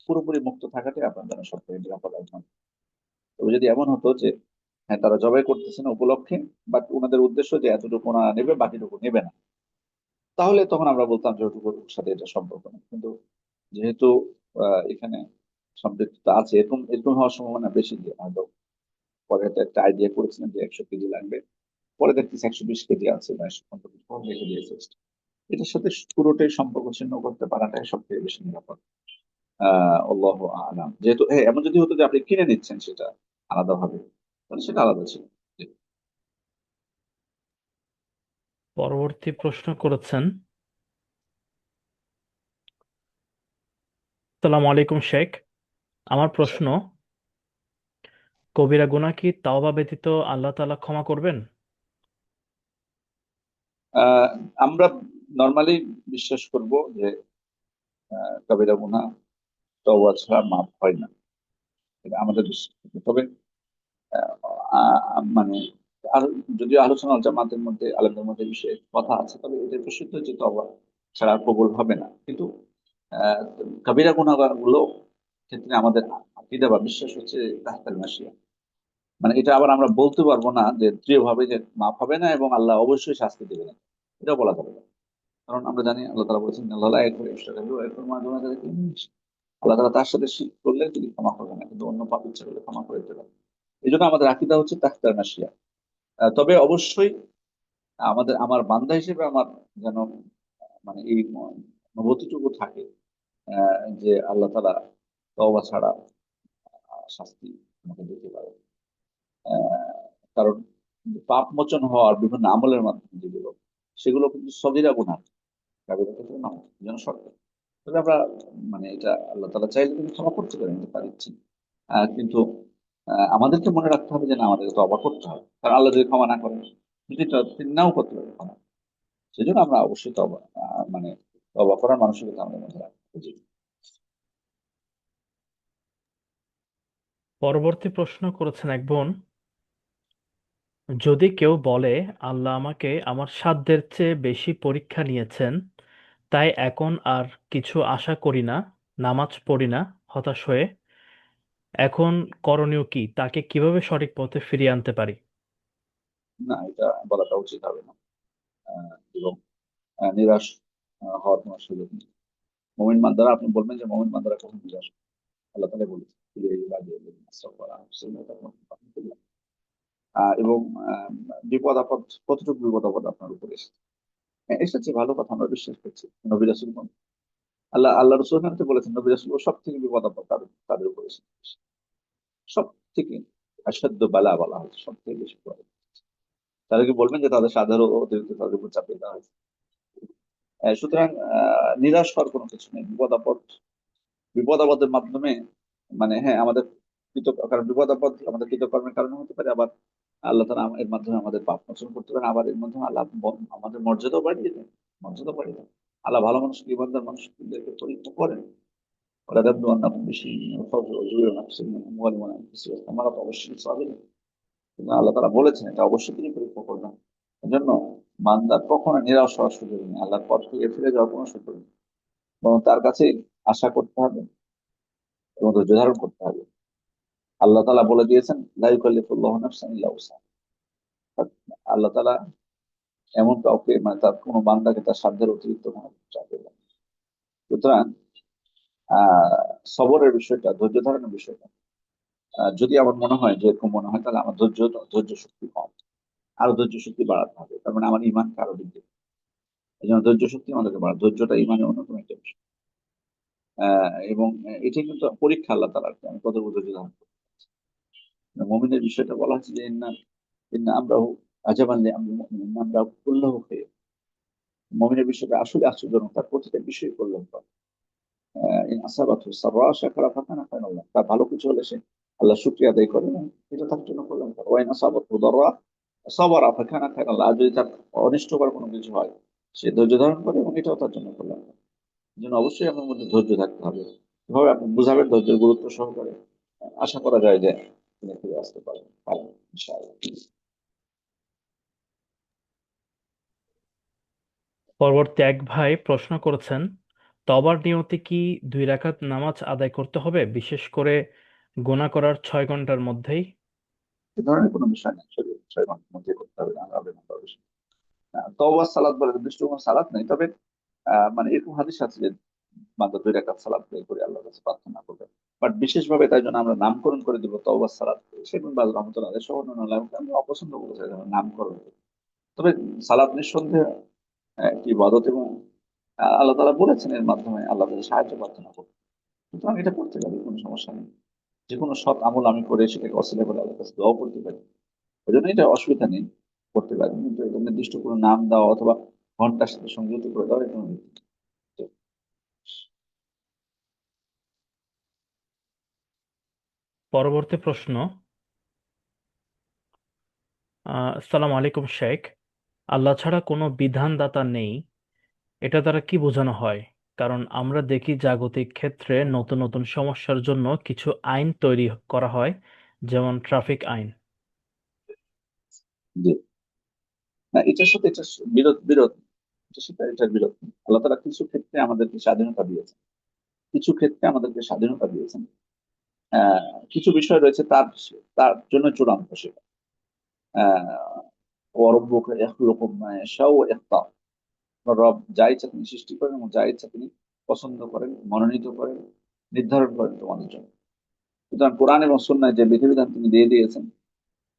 [SPEAKER 1] পুরোপুরি মুক্ত থাকাটাই আপনার জন্য সব থেকে নিরাপদ একদম। তবে যদি এমন হতো যে হ্যাঁ তারা জবাই করতেছে না উপলক্ষে, বাট ওনাদের উদ্দেশ্য যে এতটুকু ওনারা নেবে, বাকিটুকু নেবে না, তাহলে তখন আমরা বলতাম যে ওটুকুর সাথে এটা সম্পর্ক নেই। কিন্তু যেহেতু এখানে সম্পৃক্ততা আছে, এরকম এরকম হওয়ার সম্ভাবনা বেশি, যে হয়তো পরে হয়তো একটা আইডিয়া করেছিলেন যে 100 কেজি লাগবে, পরে দেখতেছি 120 কেজি আছে বা 150 কেজি কম রেখে দিয়েছে। এটার সাথে পুরোটাই সম্পর্ক ছিন্ন করতে পারাটাই সব থেকে বেশি নিরাপদ। আল্লাহু আ'লাম। যেহেতু হ্যাঁ, এমন যদি হতো যে আপনি কিনে নিচ্ছেন সেটা আলাদাভাবে, তাহলে সেটা আলাদা ছিল। জি।
[SPEAKER 2] পরবর্তী প্রশ্ন করেছেন, সালামু আলাইকুম শেখ, আমার প্রশ্ন, কবিরা গুনাহ কি তাওবা ব্যতীত আল্লাহ তাআলা ক্ষমা করবেন?
[SPEAKER 1] আহ, আমরা নর্মালি বিশ্বাস করব যে কবিরা গুনাহ তওবা ছাড়া মাফ হয় না, এটা আমাদের বিশ্বাস। তবে আহ, মানে আর যদিও আলোচনা জামাতের মধ্যে, আলেমদের মধ্যে বিষয়ে কথা আছে, তবে এটা প্রসিদ্ধ যে তওবা ছাড়া কবুল হবে না। কিন্তু আহ কবিরা গুনাহগার গুলো ক্ষেত্রে আমাদের আকিদা বা বিশ্বাস হচ্ছে তাহতাল মাশিয়া। মানে এটা আবার আমরা বলতে পারবো না যে দৃঢ় ভাবে যে মাফ হবে না এবং আল্লাহ অবশ্যই শাস্তি দেবে না, এটাও বলা যাবে না। কারণ আমরা জানি আল্লাহ তাআলা বলেছেন আল্লাহ লা ইয়াগফিরু ইশরাকা বিহি ওয়া ইয়াগফিরু মা দুনা যালিকা লিমান ইয়াশা। আল্লাহ তাআলা তার সাথে শিরক করলে তিনি ক্ষমা করবেন না, কিন্তু অন্য পাপ ইচ্ছা করলে ক্ষমা করে দিতে পারেন। এই জন্য আমাদের আকীদা হচ্ছে তাহতাল মাশিয়া। তবে অবশ্যই আমার বান্দা হিসেবে আমার যেন মানে এই অনুভূতিটুকু থাকে যে আল্লাহ তাআলা তওবা ছাড়া শাস্তি আমাকে দিতে পারে। আহ, কারণ পাপ মোচন হওয়ার বিভিন্ন আমলের মাধ্যমে যেগুলো, সেগুলো কিন্তু সগীরা গুনাহ, কাবিরা ক্ষেত্রে নয়, এই জন্য শর্ত। তবে আমরা মানে এটা আল্লাহ তাআলা চাইলে কিন্তু ক্ষমা করতে পারেন, এটা তার ইচ্ছে। কিন্তু আমাদেরকে মনে রাখতে হবে যে না, আমাদেরকে তওবা করতে হবে, কারণ আল্লাহ যদি ক্ষমা না করেন, যদি তিনি নাও করতে পারেন ক্ষমা, সেজন্য আমরা অবশ্যই তওবা মানে তওবা করার মানসিকতা আমাদের মধ্যে রাখতে হবে।
[SPEAKER 2] পরবর্তী প্রশ্ন করেছেন এক বোন, যদি কেউ বলে আল্লাহ আমাকে আমার সাধ্যের চেয়ে বেশি পরীক্ষা নিয়েছেন, তাই এখন আর কিছু আশা করি না, নামাজ পড়ি না, হতাশ হয়ে, এখন করণীয় কি, তাকে কিভাবে সঠিক পথে ফিরিয়ে আনতে পারি?
[SPEAKER 1] না, এটা বলাটা উচিত হবে না। এবং নিরাশ হওয়ার কোনো সুযোগ নেই। মুমিন বান্দারা, আপনি বলবেন যে মুমিন বান্দারা কখন নিরাশ হয়? আল্লাহ তাআলা বলেছেন ফিরে ইবাদি আল্লাযিনা আশরাকু আনফুসাহুম রাহমাতুল্লাহ। এবং আহ, বিপদ আপদ, কতটুকু বিপদ আপদ আপনার উপরে এসেছে? এসেছে, ভালো কথা, আমরা বিশ্বাস করছি। নবী রাসূল আল্লাহ রাসূল এখানে তো বলেছেন নবী রাসূল সব থেকে বিপদ আপদ তাদের তাদের উপরে এসেছে। সব থেকে আসাধ্য বালা বলা হয়েছে, সব থেকে বেশি বিপদ। তারা কি বলবেন যে তাদের সাধারণ অতিরিক্ত তাদের উপর চাপিয়ে দেওয়া হয়েছে? সুতরাং নিরাশ হওয়ার কোনো কিছু নেই। বিপদ আপদের মাধ্যমে মানে হ্যাঁ আমাদের কারণ বিপদ আপদ আমাদের কৃতকর্মের কারণে হতে পারে, আবার আল্লাহ তাআলা এর মাধ্যমে আমাদের পাপ মোচন করতে পারেন, আবার এর মাধ্যমে আল্লাহ আমাদের মর্যাদাও বাড়িয়ে দেন। মর্যাদা বাড়িয়ে দেন। আল্লাহ ভালো মানুষ, ইমানদার মানুষদেরকে পরীক্ষা করেন। ওরা দেখবেন অন্য বেশি অজুরে নাফসি মুআলিম আমরা তো অবশ্যই সাবির। কিন্তু আল্লাহ তাআলা বলেছেন এটা অবশ্যই তিনি পরীক্ষা করবেন। এজন্য বান্দার কখনো নিরাশ হওয়ার সুযোগ নেই, আল্লাহর পথ থেকে ফিরে যাওয়ার কোনো সুযোগ নেই, বরং তার কাছে আশা করতে হবে এবং ধৈর্য ধারণ করতে হবে। আল্লাহ তাআলা বলে দিয়েছেন লা ইউকাল্লিফুল্লাহু নাফসান ইল্লা উসআহা। আল্লাহ তাআলা এমন কাউকে মানে তার কোনো বান্দাকে তার সাধ্যের অতিরিক্ত কোনো চাপ দেবেন না। সুতরাং আহ সবরের বিষয়টা, ধৈর্য ধারণের বিষয়টা, যদি আমার মনে হয় যে এরকম মনে হয়, তাহলে আমার ধৈর্য শক্তি কম, আরো ধৈর্য শক্তি বাড়াতে হবে। তার মানে আমার ইমান কারো দিক দিয়ে, এই জন্য ধৈর্য শক্তি আমাদেরকে বাড়াতে, ধৈর্যটা ইমানের অন্যতম একটা বিষয়। এবং এটা কিন্তু পরীক্ষা আল্লাহ তাআলার, আমি কতটুকু ধৈর্য ধারণ করবো। মুমিনের বিষয়টা বলা হচ্ছে যে ইন্না ইন্না আমরাহু আজাবান লিআমরিল মুমিন ইন্না আমরাহু কুল্লুহু খায়র। মুমিনের বিষয়টা আসলে আশ্চর্যজনক, তার প্রতিটা বিষয় কল্যাণ করে। ইন আসাবাতহু সাররা শাকারা ফাকানা খায়রান লাহু। তার ভালো কিছু হলে সে আল্লাহ শুকরিয়া আদায় করে এবং এটা তার জন্য কল্যাণ করে। ওয়া ইন আসাবাতহু দাররা সাবারা ফাকানা খায়রান লাহু। আর যদি তার অনিষ্টকর কোনো কিছু হয়, সে ধৈর্য ধারণ করে এবং এটাও তার জন্য কল্যাণ করে। এই জন্য অবশ্যই আপনার মধ্যে ধৈর্য থাকতে হবে। এভাবে আপনি বুঝাবেন ধৈর্যের গুরুত্ব সহকারে, আশা করা যায় যে তিনি ফিরে আসতে পারেন ইনশাআল্লাহ।
[SPEAKER 2] পরবর্তী এক ভাই প্রশ্ন করেছেন, তওবার নিয়তে কি 2 রাকাত নামাজ আদায় করতে হবে, বিশেষ করে গুনাহ করার 6 ঘন্টার মধ্যেই?
[SPEAKER 1] এ ধরনের কোনো বিষয় নেই, শরীয়ত 6 ঘন্টার মধ্যে করতে হবে না, হবে না তবে তওবা সালাত বলে নির্দিষ্ট কোনো সালাত নেই। তবে মানে এরকম হাদিস আছে যে মাত্র 2 রাকাত সালাত আদায় করে আল্লাহর কাছে প্রার্থনা করবে। বাট বিশেষভাবে তাই জন্য আমরা নামকরণ করে দিব তওবা সালাত, সেগুন বাজ রহমতুল্লাহ আলাইহি সহ অন্যান্য আলেমরা আমি অপছন্দ করেছে যেমন নামকরণ করে। তবে সালাত নিঃসন্দেহে একটি ইবাদত এবং আল্লাহ তাআলা বলেছেন এর মাধ্যমে আল্লাহ তাআলা সাহায্য প্রার্থনা করবে। সুতরাং এটা করতে পারি, কোনো সমস্যা নেই। যে কোনো সৎ আমল আমি করে সেটাকে অসিলা করে আল্লাহর কাছে দোয়া করতে পারি, ওই জন্য এটা অসুবিধা নেই, করতে পারি। কিন্তু এটা নির্দিষ্ট কোনো নাম দেওয়া অথবা ঘন্টার সাথে সংযুক্ত করে দেওয়া এটা কোনো নীতি নেই।
[SPEAKER 2] পরবর্তী প্রশ্ন, আসসালামু আলাইকুম শেখ, আল্লাহ ছাড়া কোনো বিধানদাতা নেই, এটা দ্বারা কি বোঝানো হয়? কারণ আমরা দেখি জাগতিক ক্ষেত্রে নতুন নতুন সমস্যার জন্য কিছু আইন তৈরি করা হয়, যেমন ট্রাফিক আইন।
[SPEAKER 1] জি, না এটার সাথে এটা বিরোধ বিরোধ এটার সাথে এটার বিরোধ নেই। আল্লাহ তাআলা কিছু ক্ষেত্রে আমাদেরকে স্বাধীনতা দিয়েছেন, কিছু ক্ষেত্রে আমাদেরকে স্বাধীনতা দিয়েছেন কিছু বিষয় রয়েছে তার তার জন্য চূড়ান্ত সেটা। আহ ওয়ারাব্বুকা ইয়াখলুকু মা ইয়াশাউ ওয়া ইয়াখতার। আপনার রব যা ইচ্ছা তিনি সৃষ্টি করেন এবং যা ইচ্ছা তিনি পছন্দ করেন, মনোনীত করেন, নির্ধারণ করেন তোমাদের জন্য। সুতরাং কোরআন এবং সুন্নাহ যে বিধিবিধান তিনি দিয়ে দিয়েছেন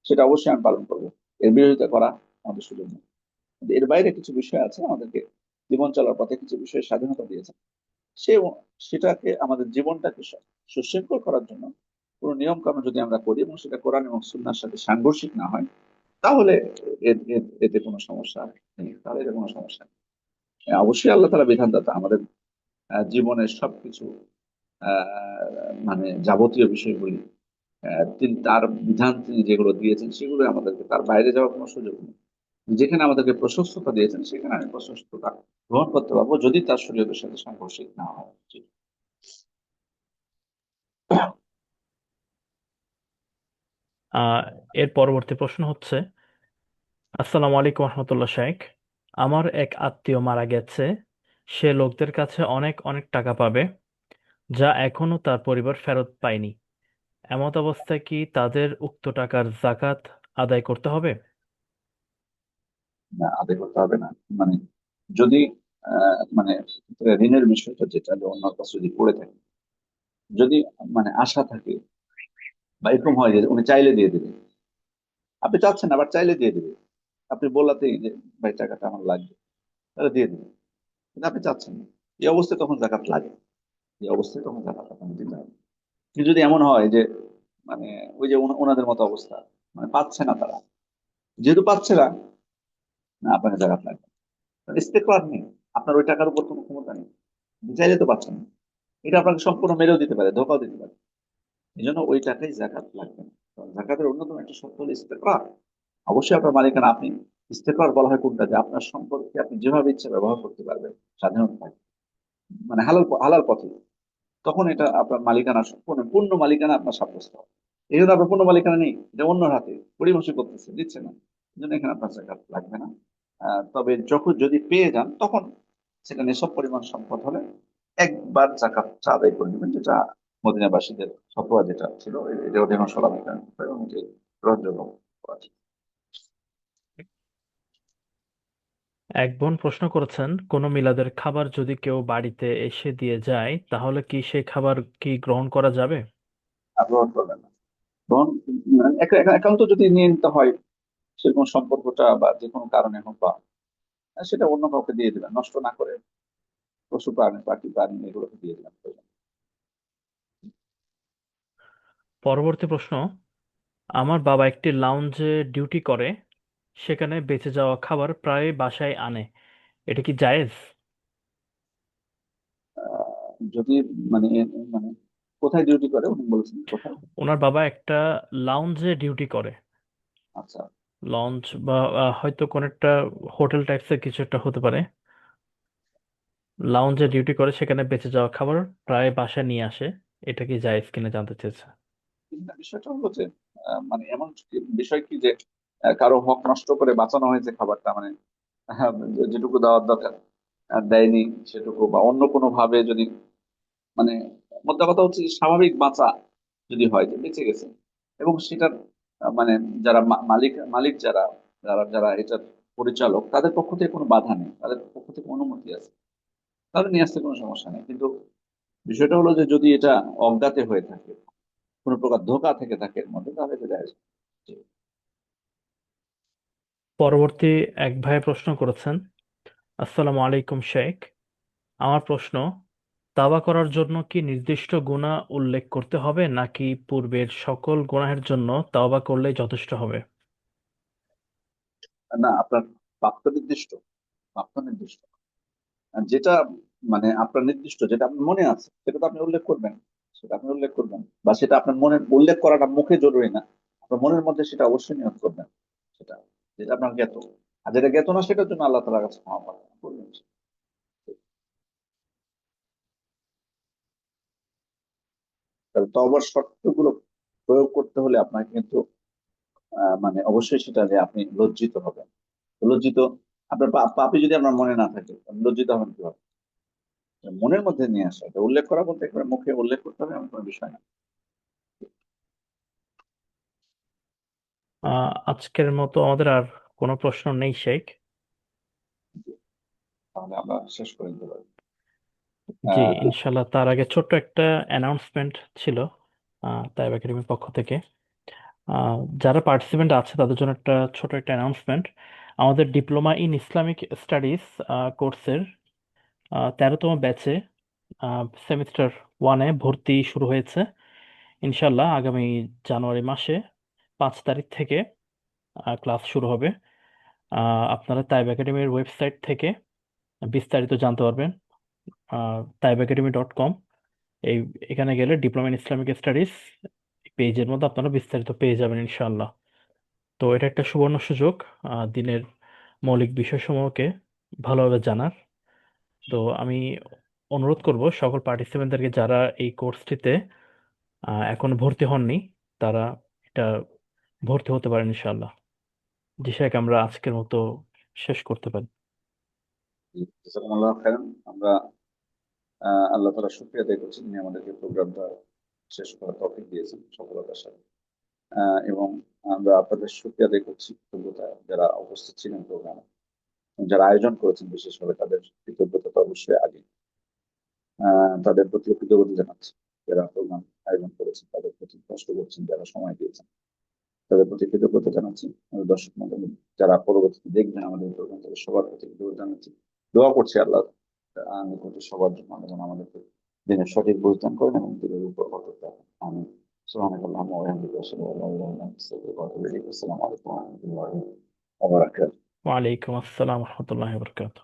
[SPEAKER 1] সেটা অবশ্যই আমি পালন করবো। এর বিরোধিতা করা আমাদের সুযোগ নেই। কিন্তু এর বাইরে কিছু বিষয় আছে, আমাদেরকে জীবন চলার পথে কিছু বিষয়ে স্বাধীনতা দিয়েছেন। সে সেটাকে আমাদের জীবনটাকে সুশৃঙ্খল করার জন্য কোনো নিয়ম কানুন যদি আমরা করি এবং সেটা কোরআন এবং সুন্নাহর সাথে সাংঘর্ষিক না হয়, তাহলে এতে কোনো সমস্যা নেই, তাহলে এতে কোনো সমস্যা নেই। অবশ্যই আল্লাহ তাআলা বিধানদাতা, আমাদের জীবনের সবকিছু মানে যাবতীয় বিষয়গুলি তিনি তার বিধান তিনি যেগুলো দিয়েছেন সেগুলো আমাদেরকে, তার বাইরে যাওয়ার কোনো সুযোগ নেই। যেখানে আমাদেরকে প্রশস্ততা দিয়েছেন সেখানে আমি প্রশস্ততা গ্রহণ করতে পারবো, যদি তার শরীয়তের সাথে সাংঘর্ষিক না হয়। জি।
[SPEAKER 2] আহ এর পরবর্তী প্রশ্ন হচ্ছে, আসসালামু আলাইকুম রহমতুল্লাহ শেখ। আমার এক আত্মীয় মারা গেছে। সে লোকদের কাছে অনেক অনেক টাকা পাবে, যা এখনো তার পরিবার ফেরত পায়নি। এমত অবস্থায় কি তাদের উক্ত টাকার জাকাত আদায় করতে হবে?
[SPEAKER 1] না, আদায় করতে হবে না। মানে যদি মানে ঋণের বিষয়টা যেটা, যে অন্য কাছে যদি পড়ে থাকে, যদি মানে আশা থাকে বা এরকম হয় যে উনি চাইলে দিয়ে দেবে, আপনি চাচ্ছেন আবার চাইলে দিয়ে দেবে, আপনি বলাতেই যে ভাই টাকাটা আমার লাগবে, তাহলে দিয়ে দেবে, কিন্তু আপনি চাচ্ছেন না, এই অবস্থায় তখন জাকাত লাগে। এই অবস্থায় তখন জাকাত আপনাকে দিতে হবে। কিন্তু যদি এমন হয় যে মানে ওই যে ওনাদের মতো অবস্থা, মানে পাচ্ছে না তারা, যেহেতু পাচ্ছে না, না আপনাকে জাকাত লাগবে। ইস্তেকরার নেই, আপনার ওই টাকার উপর কোনো ক্ষমতা নেই, আপনি চাইলে তো পাচ্ছেন না। এটা আপনাকে সম্পূর্ণ মেরেও দিতে পারে, ধোকাও দিতে পারে। এই জন্য ওই টাকায় জাকাত লাগবে না। কারণ জাকাতের অন্যতম একটা শর্ত হলো ইস্তেকরার। অবশ্যই আপনার মালিকানা, আপনি ইস্তেকরার বলা হয় কোনটা, যে আপনার সম্পদকে আপনি যেভাবে ইচ্ছা ব্যবহার করতে পারবেন স্বাধীনতা থাকে, মানে হালাল হালাল পথে, তখন এটা আপনার মালিকানা সম্পূর্ণ পূর্ণ মালিকানা আপনার সাব্যস্ত হবে। এই জন্য আপনার পূর্ণ মালিকানা নেই, এটা অন্য হাতে পরিবর্তন করতেছে, দিচ্ছে না, এই জন্য এখানে আপনার জাকাত লাগবে না। তবে যখন যদি পেয়ে যান তখন সেটা নিছক পরিমাণ সম্পদ হলে একবার জাকাতটা আদায় করে নেবেন, যেটা মদিনাবাসীদের ফতোয়া যেটা ছিল, এটা অধীন সলাপ এবং এটি গ্রহণযোগ্য আছে।
[SPEAKER 2] এক বোন প্রশ্ন করেছেন, কোনো মিলাদের খাবার যদি কেউ বাড়িতে এসে দিয়ে যায়, তাহলে কি সেই খাবার কি গ্রহণ করা যাবে?
[SPEAKER 1] গ্রহণ করবেন না। গ্রহণ একান্ত যদি নিয়ে নিতে হয়, সেরকম সম্পর্কটা বা যে কোনো কারণে হোক, বা সেটা অন্য কাউকে দিয়ে দিবেন, নষ্ট না করে পশু প্রাণী, পাখি প্রাণী এগুলোকে দিয়ে দিলাম।
[SPEAKER 2] পরবর্তী প্রশ্ন, আমার বাবা একটি লাউঞ্জে ডিউটি করে, সেখানে বেঁচে যাওয়া খাবার প্রায় বাসায় আনে। এটা কি জায়েজ?
[SPEAKER 1] যদি মানে মানে কোথায় ডিউটি করে উনি বলেছেন, কোথায়?
[SPEAKER 2] ওনার বাবা একটা লাউঞ্জে ডিউটি করে।
[SPEAKER 1] আচ্ছা।
[SPEAKER 2] লঞ্চ বা হয়তো কোন একটা হোটেল টাইপসের কিছু একটা হতে পারে। লাউঞ্জে ডিউটি করে, সেখানে বেঁচে যাওয়া খাবার প্রায় বাসায় নিয়ে আসে। এটা কি জায়েজ কিনা জানতে চেয়েছে।
[SPEAKER 1] কিন্তু বিষয়টা হলো যে মানে এমন বিষয় কি যে কারো হক নষ্ট করে বাঁচানো হয়েছে খাবারটা, মানে যেটুকু দেওয়ার দরকার দেয়নি সেটুকু, বা অন্য কোনো ভাবে যদি মানে, মোদ্দা কথা হচ্ছে যে স্বাভাবিক বাঁচা যদি হয়, যে বেঁচে গেছে এবং সেটার মানে যারা মালিক মালিক যারা যারা যারা এটার পরিচালক, তাদের পক্ষ থেকে কোনো বাধা নেই, তাদের পক্ষ থেকে অনুমতি আছে, তাহলে নিয়ে আসতে কোনো সমস্যা নেই। কিন্তু বিষয়টা হলো যে যদি এটা অজ্ঞাতে হয়ে থাকে, কোনো প্রকার ধোঁকা থেকে থাকে এর মধ্যে, তাহলে এটা জায়েজ। জি।
[SPEAKER 2] পরবর্তী এক ভাই প্রশ্ন করেছেন, আসসালামু আলাইকুম শেখ। আমার প্রশ্ন, তাওবা করার জন্য কি নির্দিষ্ট গুনাহ উল্লেখ করতে হবে, নাকি পূর্বের সকল গুনাহের জন্য তাওবা করলেই যথেষ্ট হবে?
[SPEAKER 1] না, আপনার প্রাপ্ত নির্দিষ্ট, প্রাপ্ত নির্দিষ্ট আর যেটা মানে আপনার নির্দিষ্ট, যেটা আপনার মনে আছে সেটা তো আপনি উল্লেখ করবেন, সেটা আপনি উল্লেখ করবেন, বা সেটা আপনার মনের উল্লেখ করাটা মুখে জরুরি না, আপনার মনের মধ্যে সেটা অবশ্যই নিয়ত করবেন, সেটা যেটা আপনার জ্ঞাত। আর যেটা জ্ঞাত না সেটার জন্য আল্লাহ তাআলার কাছে ক্ষমা প্রার্থনা করবেন। তবে তওবার শর্তগুলো প্রয়োগ করতে হলে আপনাকে কিন্তু মানে অবশ্যই সেটা যে আপনি লজ্জিত হবেন। লজ্জিত, আপনার পাপে যদি আপনার মনে না থাকে, আপনি লজ্জিত হবেন কিভাবে? মনের মধ্যে নিয়ে আসা, এটা উল্লেখ করা বলতে একেবারে মুখে উল্লেখ করতে হবে এমন কোনো বিষয় না।
[SPEAKER 2] আজকের মতো আমাদের আর কোনো প্রশ্ন নেই শেখ।
[SPEAKER 1] তাহলে আমরা শেষ করে দিতে পারি।
[SPEAKER 2] জি,
[SPEAKER 1] আহ,
[SPEAKER 2] ইনশাল্লাহ। তার আগে ছোট্ট একটা অ্যানাউন্সমেন্ট ছিল তাইব একাডেমির পক্ষ থেকে। আহ, যারা পার্টিসিপেন্ট আছে তাদের জন্য একটা ছোট একটা অ্যানাউন্সমেন্ট। আমাদের ডিপ্লোমা ইন ইসলামিক স্টাডিজ কোর্সের 13তম ব্যাচে সেমিস্টার ওয়ানে ভর্তি শুরু হয়েছে। ইনশাল্লাহ আগামী জানুয়ারি মাসে 5 তারিখ থেকে ক্লাস শুরু হবে। আপনারা তাইব একাডেমির ওয়েবসাইট থেকে বিস্তারিত জানতে পারবেন। taibacademy.com, এই এখানে গেলে ডিপ্লোমা ইন ইসলামিক স্টাডিজ পেজের মধ্যে আপনারা বিস্তারিত পেয়ে যাবেন ইনশাআল্লাহ। তো এটা একটা সুবর্ণ সুযোগ দিনের মৌলিক বিষয়সমূহকে ভালোভাবে জানার। তো আমি অনুরোধ করব সকল পার্টিসিপেন্টদেরকে যারা এই কোর্সটিতে এখন ভর্তি হননি, তারা এটা ভর্তি হতে পারেন ইনশাআল্লাহ। জি শেখ, আমরা আজকের মতো শেষ করতে পারি।
[SPEAKER 1] জাযাকুমুল্লাহ খাইরান। আমরা আল্লাহ তাআলা শুকরিয়া আদায় করছি, তিনি আমাদেরকে প্রোগ্রামটা শেষ করার তৌফিক দিয়েছেন সফলতার সাথে। এবং আমরা আপনাদের শুকরিয়া আদায় করছি, কৃতজ্ঞতা যারা উপস্থিত ছিলেন প্রোগ্রামে, যারা আয়োজন করেছেন বিশেষভাবে তাদের কৃতজ্ঞতা তো অবশ্যই আগে। তাদের প্রতি কৃতজ্ঞতা জানাচ্ছি। যারা প্রোগ্রাম আয়োজন করেছেন তাদের প্রতি, কষ্ট করছেন যারা সময় দিয়েছেন তাদের প্রতি কৃতজ্ঞতা জানাচ্ছি। আমাদের দর্শক মন্ডলী যারা পরবর্তীতে দেখবেন আমাদের প্রোগ্রাম, তাদের সবার প্রতি কৃতজ্ঞতা জানাচ্ছি। দোয়া করছি আল্লাহ নিকটে সবার জন্য আল্লাহ যেন আমাদেরকে দিনের সঠিক বুঝদান করেন এবং দিনের উপর অটল রাখেন। আমি সুবহানাক আল্লাহুম্মা ওয়া বিহামদিকা আশহাদু আল্লা ইলাহা ইল্লা আনতা আস্তাগফিরুকা ওয়া আতুবু ইলাইক। আসসালামু আলাইকুম ওয়া রাহমাতুল্লাহি ওয়া বারাকাতুহু।
[SPEAKER 2] ওয়ালাইকুম আসসালাম রহমতুল্লাহ বরকাত।